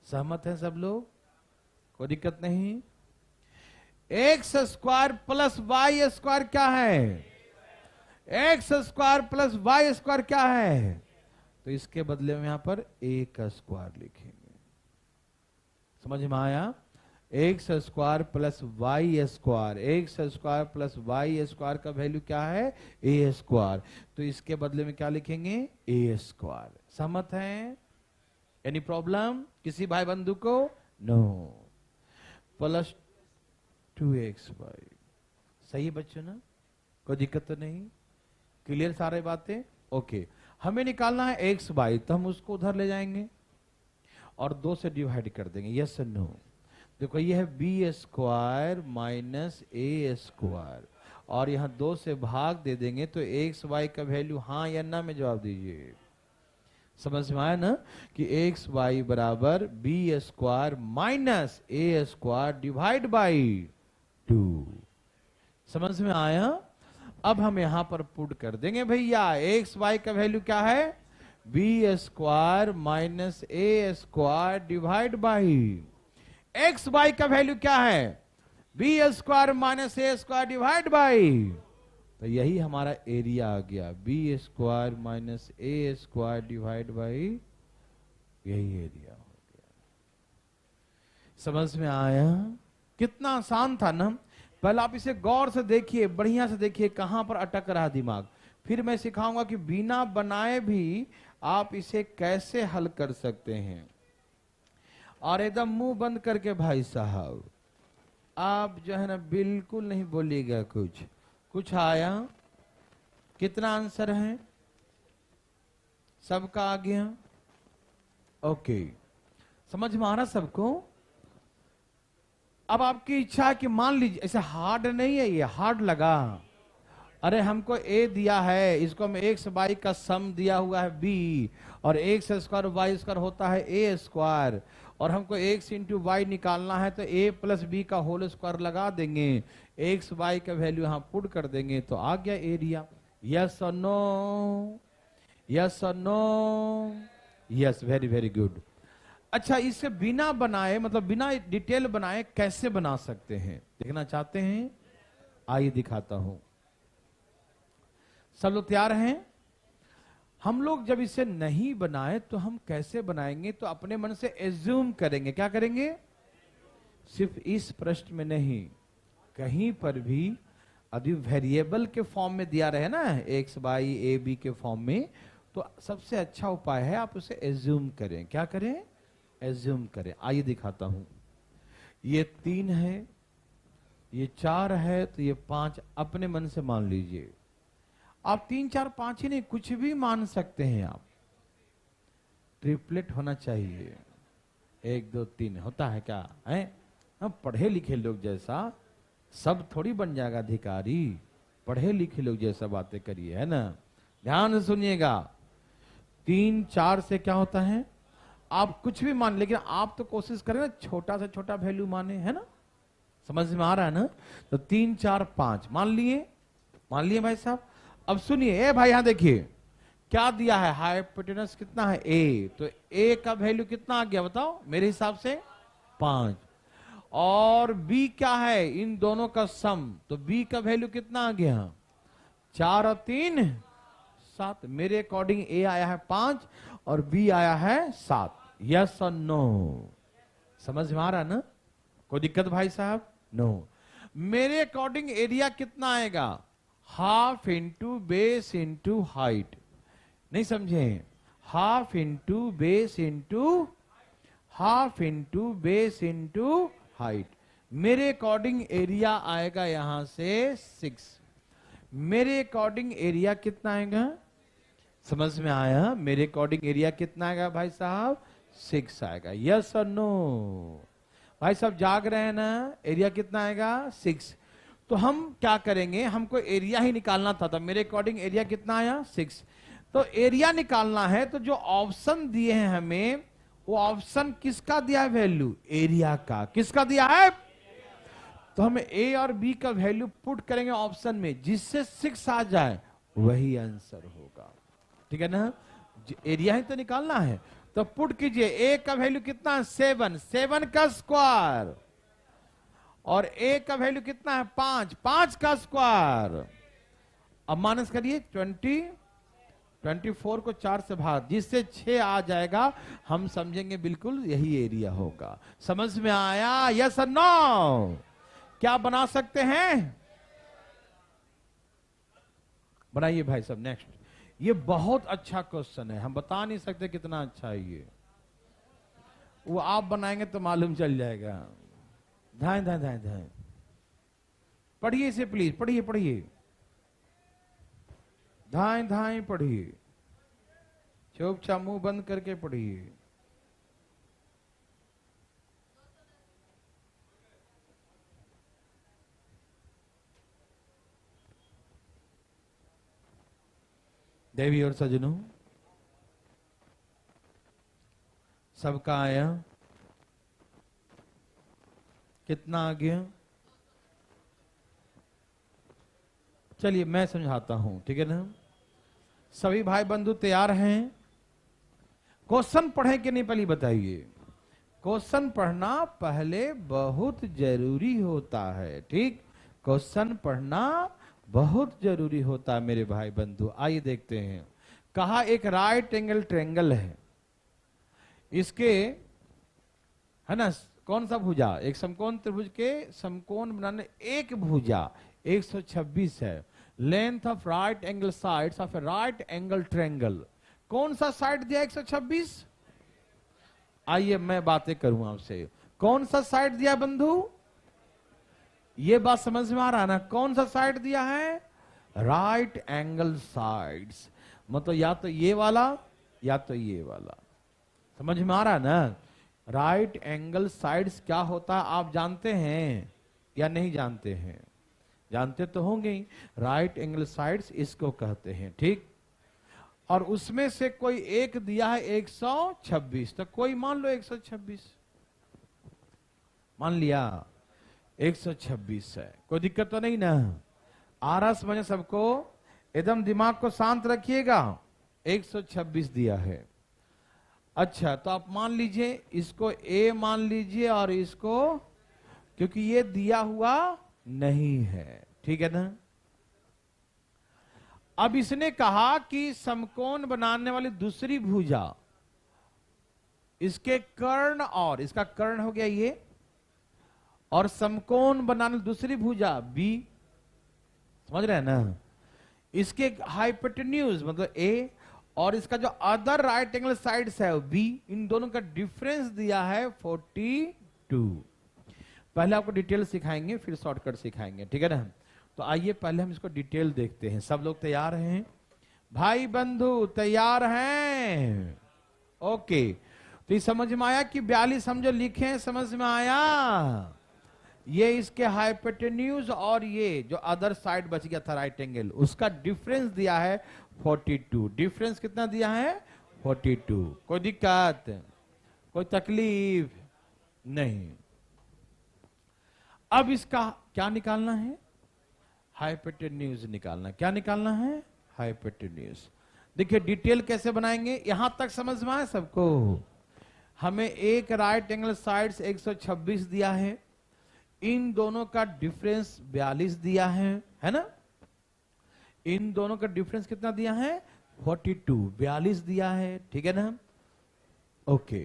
सहमत है सब लोग, कोई दिक्कत नहीं। X square plus Y square क्या है, X square plus Y square क्या है, तो इसके बदले में यहां पर ए का स्क्वायर लिखेंगे। समझ में आया। X square plus Y square, X square plus Y square का वैल्यू क्या है, ए स्क्वायर, तो इसके बदले में क्या लिखेंगे, ए स्क्वायर। सहमत है, एनी प्रॉब्लम किसी भाई बंधु को, नो। प्लस 2xy, सही है बच्चों ना, कोई दिक्कत तो नहीं, क्लियर सारे बातें, ओके। हमें निकालना है एक्स वाई, तो हम उसको उधर ले जाएंगे और 2 से डिवाइड कर देंगे, यस नो। देखो ये है B square minus A square, और यहां 2 से भाग दे देंगे, तो एक्स वाई का वैल्यू हाँ या ना में जवाब दीजिए। समझ में आया ना, कि एक्स वाई बराबर B square minus A square divide by 2। समझ में आया। अब हम यहां पर पुट कर देंगे भैया, एक्स वाई का वैल्यू क्या है, B square minus A square divide by X by का वैल्यू क्या है, B square minus A square divide by, तो यही हमारा एरिया आ गया, B square minus A square divide by, यही एरिया हो गया। समझ में आया? कितना आसान था ना। पहले आप इसे गौर से देखिए, बढ़िया से देखिए कहां पर अटक रहा दिमाग। फिर मैं सिखाऊंगा कि बिना बनाए भी आप इसे कैसे हल कर सकते हैं। और एकदम मुंह बंद करके भाई साहब आप जो है ना बिल्कुल नहीं बोलिएगा कुछ। कुछ आया? कितना आंसर है? सबका आ गया? ओके, समझ में आ रहा सबको? अब आपकी इच्छा है कि मान लीजिए, ऐसे हार्ड नहीं है ये, हार्ड लगा, अरे हमको ए दिया है, इसको हम एक्स वाई का सम दिया हुआ है बी, और एक्स स्क्वायर वाई स्क्वायर होता है ए स्क्वायर, और हमको एक्स इंटू वाई निकालना है तो ए प्लस बी का होल स्क्वायर लगा देंगे, एक्स वाई का वैल्यू यहां पुट कर देंगे तो आ गया एरिया। यस और नो? यस और no? Yes, very very good. अच्छा, इसे बिना बनाए, मतलब बिना डिटेल बनाए कैसे बना सकते हैं, देखना चाहते हैं? आइए दिखाता हूं। सब लोग तैयार हैं? हम लोग जब इसे नहीं बनाए तो हम कैसे बनाएंगे, तो अपने मन से एज्यूम करेंगे। क्या करेंगे? सिर्फ इस प्रश्न में नहीं, कहीं पर भी यदि वेरिएबल के फॉर्म में दिया रहे ना, एक्स बाई ए बी के फॉर्म में, तो सबसे अच्छा उपाय है आप उसे एज्यूम करें। क्या करें? एज्यूम करें। आइए दिखाता हूं। ये 3 है, ये 4 है, तो ये 5 अपने मन से मान लीजिए। आप 3 4 5 ही नहीं, कुछ भी मान सकते हैं आप। ट्रिपलेट होना चाहिए, 1 2 3 होता है क्या है? हम पढ़े लिखे लोग जैसा सब थोड़ी बन जाएगा अधिकारी, पढ़े लिखे लोग जैसा बातें करिए, है ना? ध्यान से सुनिएगा। 3 4 से क्या होता है, आप कुछ भी मान, लेकिन आप तो कोशिश करें ना छोटा से छोटा वैल्यू माने, है ना? समझ में आ रहा है ना? तो 3 4 5 मान लिए, मान लिए भाई साहब। अब सुनिए, ए भाई यहां देखिए क्या दिया है, हाइपोटेनस कितना है ए, तो ए का वैल्यू कितना आ गया बताओ मेरे हिसाब से 5, और बी क्या है, इन दोनों का सम, तो बी का वैल्यू कितना आ गया, 4 और 3 7। मेरे अकॉर्डिंग ए आया है 5 और बी आया है 7। यस और नो? समझ में आ रहा ना? कोई दिक्कत भाई साहब? नो। मेरे अकॉर्डिंग एरिया कितना आएगा, half into base into height. नहीं समझे? Half into base into, half into base into height. मेरे अकॉर्डिंग एरिया आएगा यहां से 6। मेरे अकॉर्डिंग एरिया कितना आएगा? समझ में आया? मेरे अकॉर्डिंग एरिया कितना आएगा भाई साहब? 6 आएगा। यस और नो? भाई साहब जाग रहे हैं ना? एरिया कितना आएगा? 6। तो हम क्या करेंगे, हमको एरिया ही निकालना था, तो मेरे अकॉर्डिंग एरिया कितना आया? 6। तो एरिया निकालना है तो जो ऑप्शन दिए हैं हमें, वो ऑप्शन किसका दिया है वैल्यू? एरिया का। किसका दिया है? तो हम ए और बी का वैल्यू पुट करेंगे ऑप्शन में, जिससे 6 आ जाए वही आंसर होगा। ठीक है ना? एरिया ही तो निकालना है, तो पुट कीजिए। ए का वैल्यू कितना है? 7, 7 का स्क्वायर, और ए का वैल्यू कितना है? 5, 5 का स्क्वायर। अब माइनस करिए 20, 24 को 4 से भाग, जिससे 6 आ जाएगा, हम समझेंगे बिल्कुल यही एरिया होगा। समझ में आया? यस और नो? क्या बना सकते हैं? बनाइए भाई साहब। नेक्स्ट, ये बहुत अच्छा क्वेश्चन है, हम बता नहीं सकते कितना अच्छा है ये, वो आप बनाएंगे तो मालूम चल जाएगा। धाए धाए धाए धाए, पढ़िए इसे प्लीज, पढ़िए पढ़िए, धाए धाए पढ़िए, चुपचाप मुंह बंद करके पढ़िए। देवी और सजनों, सबका आया? कितना आ गया? चलिए मैं समझाता हूं, ठीक है ना? सभी भाई बंधु तैयार हैं? क्वेश्चन पढ़े कि नहीं पहले बताइए। क्वेश्चन पढ़ना पहले बहुत जरूरी होता है, ठीक। क्वेश्चन पढ़ना बहुत जरूरी होता है मेरे भाई बंधु। आइए देखते हैं। कहा एक राइट एंगल ट्रायंगल है, इसके है ना कौन सा भुजा, एक समकोण त्रिभुज के समकोण बनाने एक भुजा 126 है। Length of right angle sides of A right angle triangle, कौन सा साइड दिया 126? आइए मैं बातें करूं आपसे, कौन सा साइड दिया बंधु? ये बात समझ में आ रहा है ना, कौन सा साइड दिया है? राइट एंगल साइड्स, मतलब या तो ये वाला या तो ये वाला। समझ में आ रहा है ना? राइट एंगल साइड्स क्या होता है आप जानते हैं या नहीं जानते हैं? जानते तो होंगे ही। राइट एंगल साइड्स इसको कहते हैं, ठीक। और उसमें से कोई एक दिया है 126, तो कोई मान लो 126 मान लिया, 126 है, कोई दिक्कत तो नहीं ना? आ रहा समझे सबको? एकदम दिमाग को शांत रखिएगा। 126 दिया है। अच्छा तो आप मान लीजिए इसको A मान लीजिए और इसको, क्योंकि ये दिया हुआ नहीं है, ठीक है ना। अब इसने कहा कि समकोण बनाने वाली दूसरी भुजा, इसके कर्ण, और इसका कर्ण हो गया ये, और समकोण बनाने दूसरी भुजा B, समझ रहे हैं ना, इसके हाइपोटेन्यूज मतलब A, और इसका जो अदर राइट एंगल साइड्स है B, इन दोनों का डिफरेंस दिया है 42। पहले आपको डिटेल सिखाएंगे फिर शॉर्टकट सिखाएंगे, ठीक है ना। तो आइए पहले हम इसको डिटेल देखते हैं। सब लोग तैयार हैं? भाई बंधु तैयार हैं? ओके, तो ये समझ में आया कि 42 हम जो लिखे हैं समझ में आया? ये इसके हाइपोटेन्यूज और ये जो अदर साइड बच गया था राइट एंगल, उसका डिफरेंस दिया है 42। डिफरेंस कितना दिया है? 42। कोई दिक्कत, कोई तकलीफ नहीं। अब इसका क्या निकालना है? हाइपोटेन्यूज निकालना। क्या निकालना है? हाइपोटेन्यूज। देखिए डिटेल कैसे बनाएंगे, यहां तक समझ में आया सबको? हमें एक राइट एंगल साइड्स 126 दिया है, इन दोनों का डिफरेंस 42 दिया है ना। इन दोनों का डिफरेंस कितना दिया है? 42, 42 दिया है, ठीक है ना। ओके,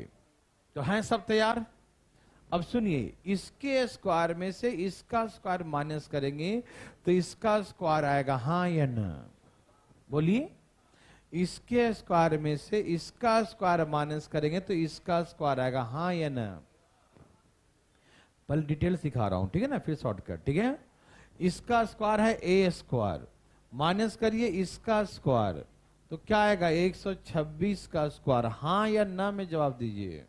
तो हैं सब तैयार? अब सुनिए, इसके स्क्वायर में से इसका स्क्वायर माइनस करेंगे तो इसका स्क्वायर आएगा हाँ या ना? बोलिए। इसके स्क्वायर में से इसका स्क्वायर माइनस करेंगे तो इसका स्क्वायर आएगा हाँ या ना? पहले डिटेल सिखा रहा हूं, ठीक है ना, फिर शॉर्टकट, ठीक है। इसका स्क्वायर है ए स्क्वायर, माइनस करिए इसका स्क्वायर, तो क्या आएगा? 126 का स्क्वायर। हाँ या ना में जवाब दीजिए।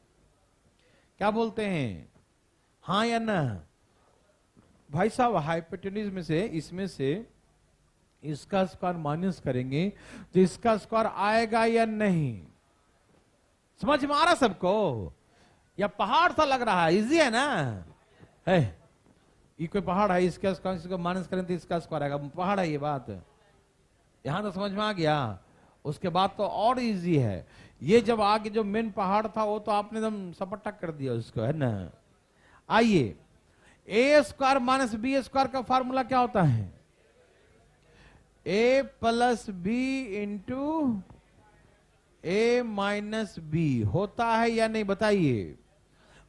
क्या बोलते हैं, हाँ या ना? भाई साहब हाइपोटेन्यूज में से, इसमें से इसका स्क्वायर माइनस करेंगे तो इसका स्क्वायर आएगा या नहीं? समझ में आ रहा सबको? या पहाड़ सा लग रहा है? इजी है ना? है ये कोई पहाड़ है? इसका स्क्वायर इसको माइनस करें तो इसका स्क्वायर आएगा, पहाड़ है ये बात? यहां तो समझ में आ गया। उसके बाद तो और इजी है। ये जब आगे जो मेन पहाड़ था वो तो आपने एकदम सपटा कर दिया उसको, है ना। आइए, ए स्क्वायर माइनस बी स्क्वायर का फार्मूला क्या होता है? ए प्लस बी इंटू ए माइनस बी होता है या नहीं? बताइए,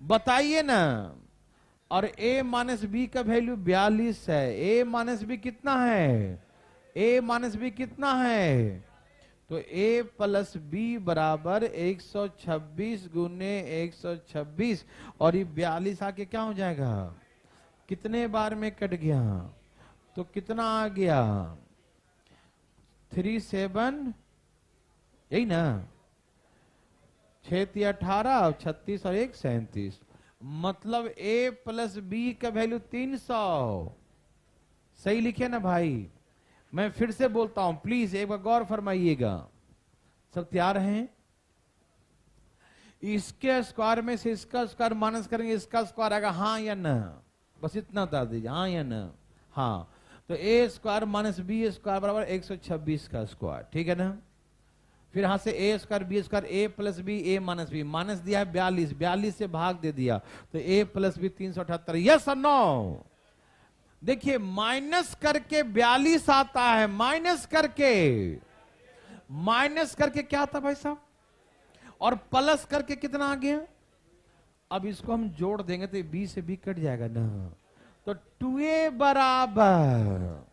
बताइए ना। और a माइनस बी का वैल्यू 42 है। a माइनस बी कितना है? a माइनस बी कितना है? तो a प्लस बी बराबर 126 गुने 126, और ये 42 आके क्या हो जाएगा? कितने बार में कट गया? तो कितना आ गया? 3 7, यही ना, 6 18, 36 और 1 37, मतलब a प्लस बी का वैल्यू 300। सही लिखे ना भाई? मैं फिर से बोलता हूं, प्लीज एक बार गौर फरमाइएगा। सब तैयार हैं? इसके स्क्वायर में से इसका स्क्वायर माइनस करेंगे, इसका स्क्वायर आएगा हाँ या ना? बस इतना बता दीजिए, हाँ या ना? हाँ। तो a square minus B square बराबर 126 का स्क्वायर, ठीक है ना। फिर यहां से ए स्क्वायर बी स्क्वायर, ए प्लस बी ए माइनस बी, माइनस दिया है 42, 42 से भाग दे दिया तो ए प्लस बी 378। यस और नो? देखिए माइनस करके 42 आता है, माइनस करके क्या आता भाई साहब, और प्लस करके कितना आ गया? अब इसको हम जोड़ देंगे तो बी से बी कट जाएगा ना, तो 2a बराबर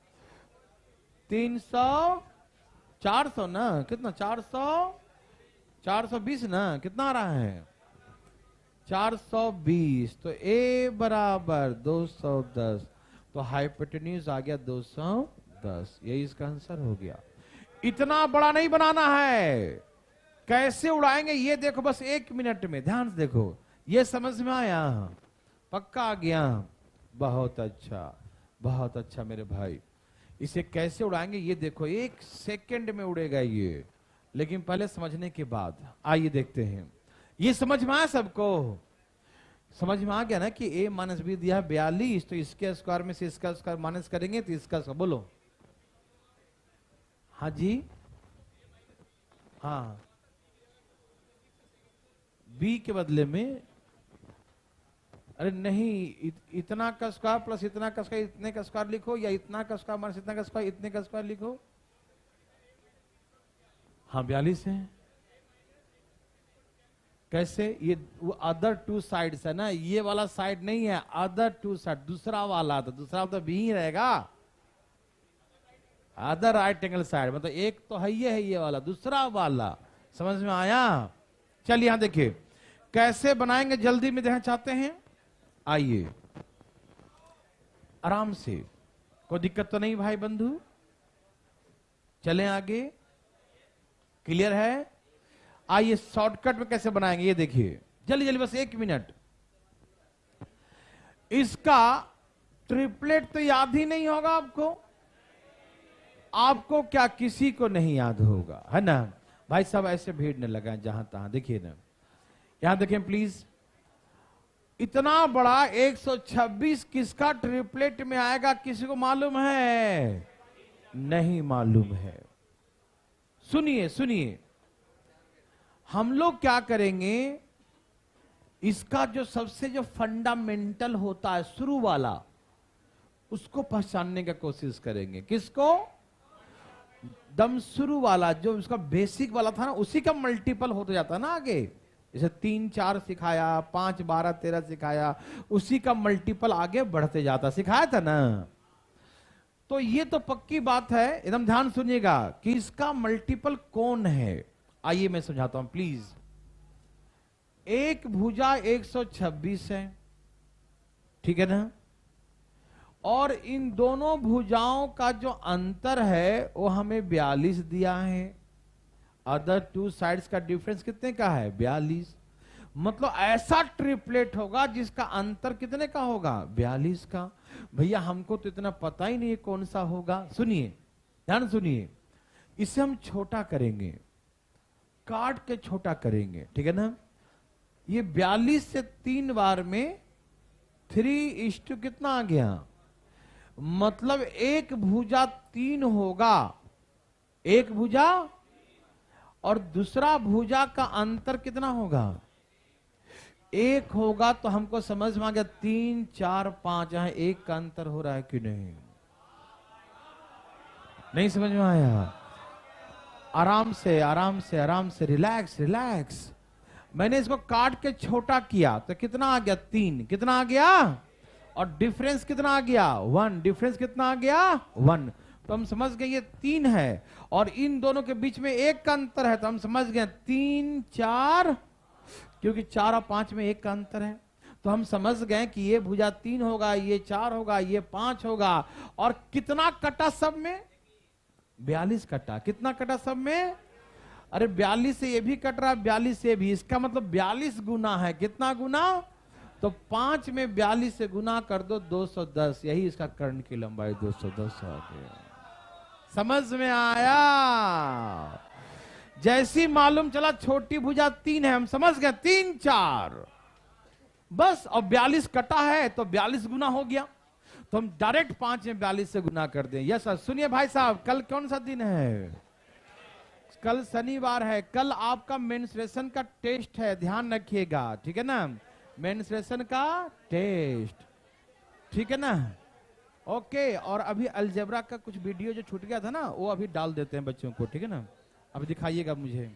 300, 400 ना, कितना 420 ना, कितना आ रहा है 420, तो a बराबर 210, तो हाइपोटेन्यूज आ गया 210, यही इसका आंसर हो गया। इतना बड़ा नहीं बनाना है, कैसे उड़ाएंगे ये देखो बस 1 मिनट में, ध्यान से देखो, ये समझ में आया, पक्का आ गया, बहुत अच्छा मेरे भाई। इसे कैसे उड़ाएंगे ये देखो, 1 सेकंड में उड़ेगा ये, लेकिन पहले समझने के बाद आइए देखते हैं। ये समझ में आया सबको? समझ में आ गया ना कि a माइनस बी दिया है 42, तो इसके स्क्वायर में से इसका स्क्वायर माइनस करेंगे तो इसका स्क्वायर, बोलो हाँ जी, हाँ b के बदले में, अरे नहीं, इतना का स्क्वायर प्लस इतना का स्क्वायर, इतने का स्क्वायर लिखो, या इतना का स्क्वायर माइनस इतना का स्क्वायर, इतने का स्क्वायर लिखो। हाँ 42 है, कैसे? ये वो अदर 2 साइड्स है ना, ये वाला साइड नहीं है, अदर 2 साइड, दूसरा वाला, तो दूसरा तो भी ही रहेगा, अदर राइट एंगल साइड, मतलब एक तो है ये वाला, दूसरा वाला, समझ में आया? चलिए यहां देखिए कैसे बनाएंगे, जल्दी में देखना चाहते हैं, आइए आराम से, कोई दिक्कत तो नहीं भाई बंधु, चलें आगे, क्लियर है? आइए शॉर्टकट में कैसे बनाएंगे ये देखिए, जल्दी जल्दी, बस 1 मिनट। इसका ट्रिपलेट तो याद ही नहीं होगा आपको क्या किसी को नहीं याद होगा, है ना भाई साहब? ऐसे भीड़ न लगाएं जहां तहां, देखिए ना, यहां देखें प्लीज, इतना बड़ा 126 किसका ट्रिपलेट में आएगा, किसी को मालूम है? नहीं मालूम है। सुनिए, हम लोग क्या करेंगे, इसका जो सबसे जो फंडामेंटल होता है शुरू वाला, उसको पहचानने का कोशिश करेंगे। किसको? दम शुरू वाला, जो उसका बेसिक वाला था ना, उसी का मल्टीपल होता जाता है ना आगे, जैसे 3 4 सिखाया, 5 12 13 सिखाया, उसी का मल्टीपल आगे बढ़ते जाता, सिखाया था ना। तो ये तो पक्की बात है, एकदम ध्यान सुनिएगा कि इसका मल्टीपल कौन है। आइए मैं समझाता हूं प्लीज। एक भुजा 126 है, ठीक है ना, और इन दोनों भुजाओं का जो अंतर है वो हमें 42 दिया है। अदर 2 साइड्स का डिफरेंस कितने का है? 42। मतलब ऐसा ट्रिपलेट होगा जिसका अंतर कितने का होगा? 42 का। भैया हमको तो इतना पता ही नहीं है कौन सा होगा। सुनिए, ध्यान सुनिए, इसे हम छोटा करेंगे, काट के छोटा करेंगे, ठीक है ना। ये 42 से 3 बार में 3:, कितना आ गया, मतलब एक भुजा 3 होगा, एक भुजा, और दूसरा भुजा का अंतर कितना होगा? 1 होगा। तो हमको समझ में आ गया 3 4 5 यहां 1 का अंतर हो रहा है कि नहीं? नहीं समझ में आया? आराम से आराम से आराम से, रिलैक्स रिलैक्स। मैंने इसको काट के छोटा किया तो कितना आ गया? 3। कितना आ गया? और डिफरेंस कितना आ गया? 1। डिफरेंस कितना आ गया? 1। तो हम समझ गए ये 3 है, और इन दोनों के बीच में 1 का अंतर है, तो हम समझ गए 3 4, क्योंकि 4 और 5 में 1 का अंतर है, तो हम समझ गए कि ये भुजा 3 होगा, ये 4 होगा, ये 5 होगा। और कितना कटा सब में? 42 कटा। कितना कटा सब में? अरे 42 से ये भी कट रहा है, 42 से भी, इसका मतलब 42 गुना है। कितना गुना? तो 5 में 42 से गुना कर दो, 210। यही इसका कर्ण की लंबाई 210 आ गया। समझ में आया? जैसी मालूम चला छोटी भुजा 3 है, हम समझ गए 3 4 बस। और 42 कटा है तो 42 गुना हो गया, तो हम डायरेक्ट 5 में 42 से गुना कर दें। Yes sir. सुनिए भाई साहब, कल कौन सा दिन है? कल शनिवार है, कल आपका मेंस्ट्रुएशन का टेस्ट है, ध्यान रखिएगा, ठीक है ना, मेंस्ट्रुएशन का टेस्ट, ठीक है ना। ओके, और अभी अलजेब्रा का कुछ वीडियो जो छूट गया था ना, वो अभी डाल देते हैं बच्चों को, ठीक है ना। अभी दिखाइएगा मुझे।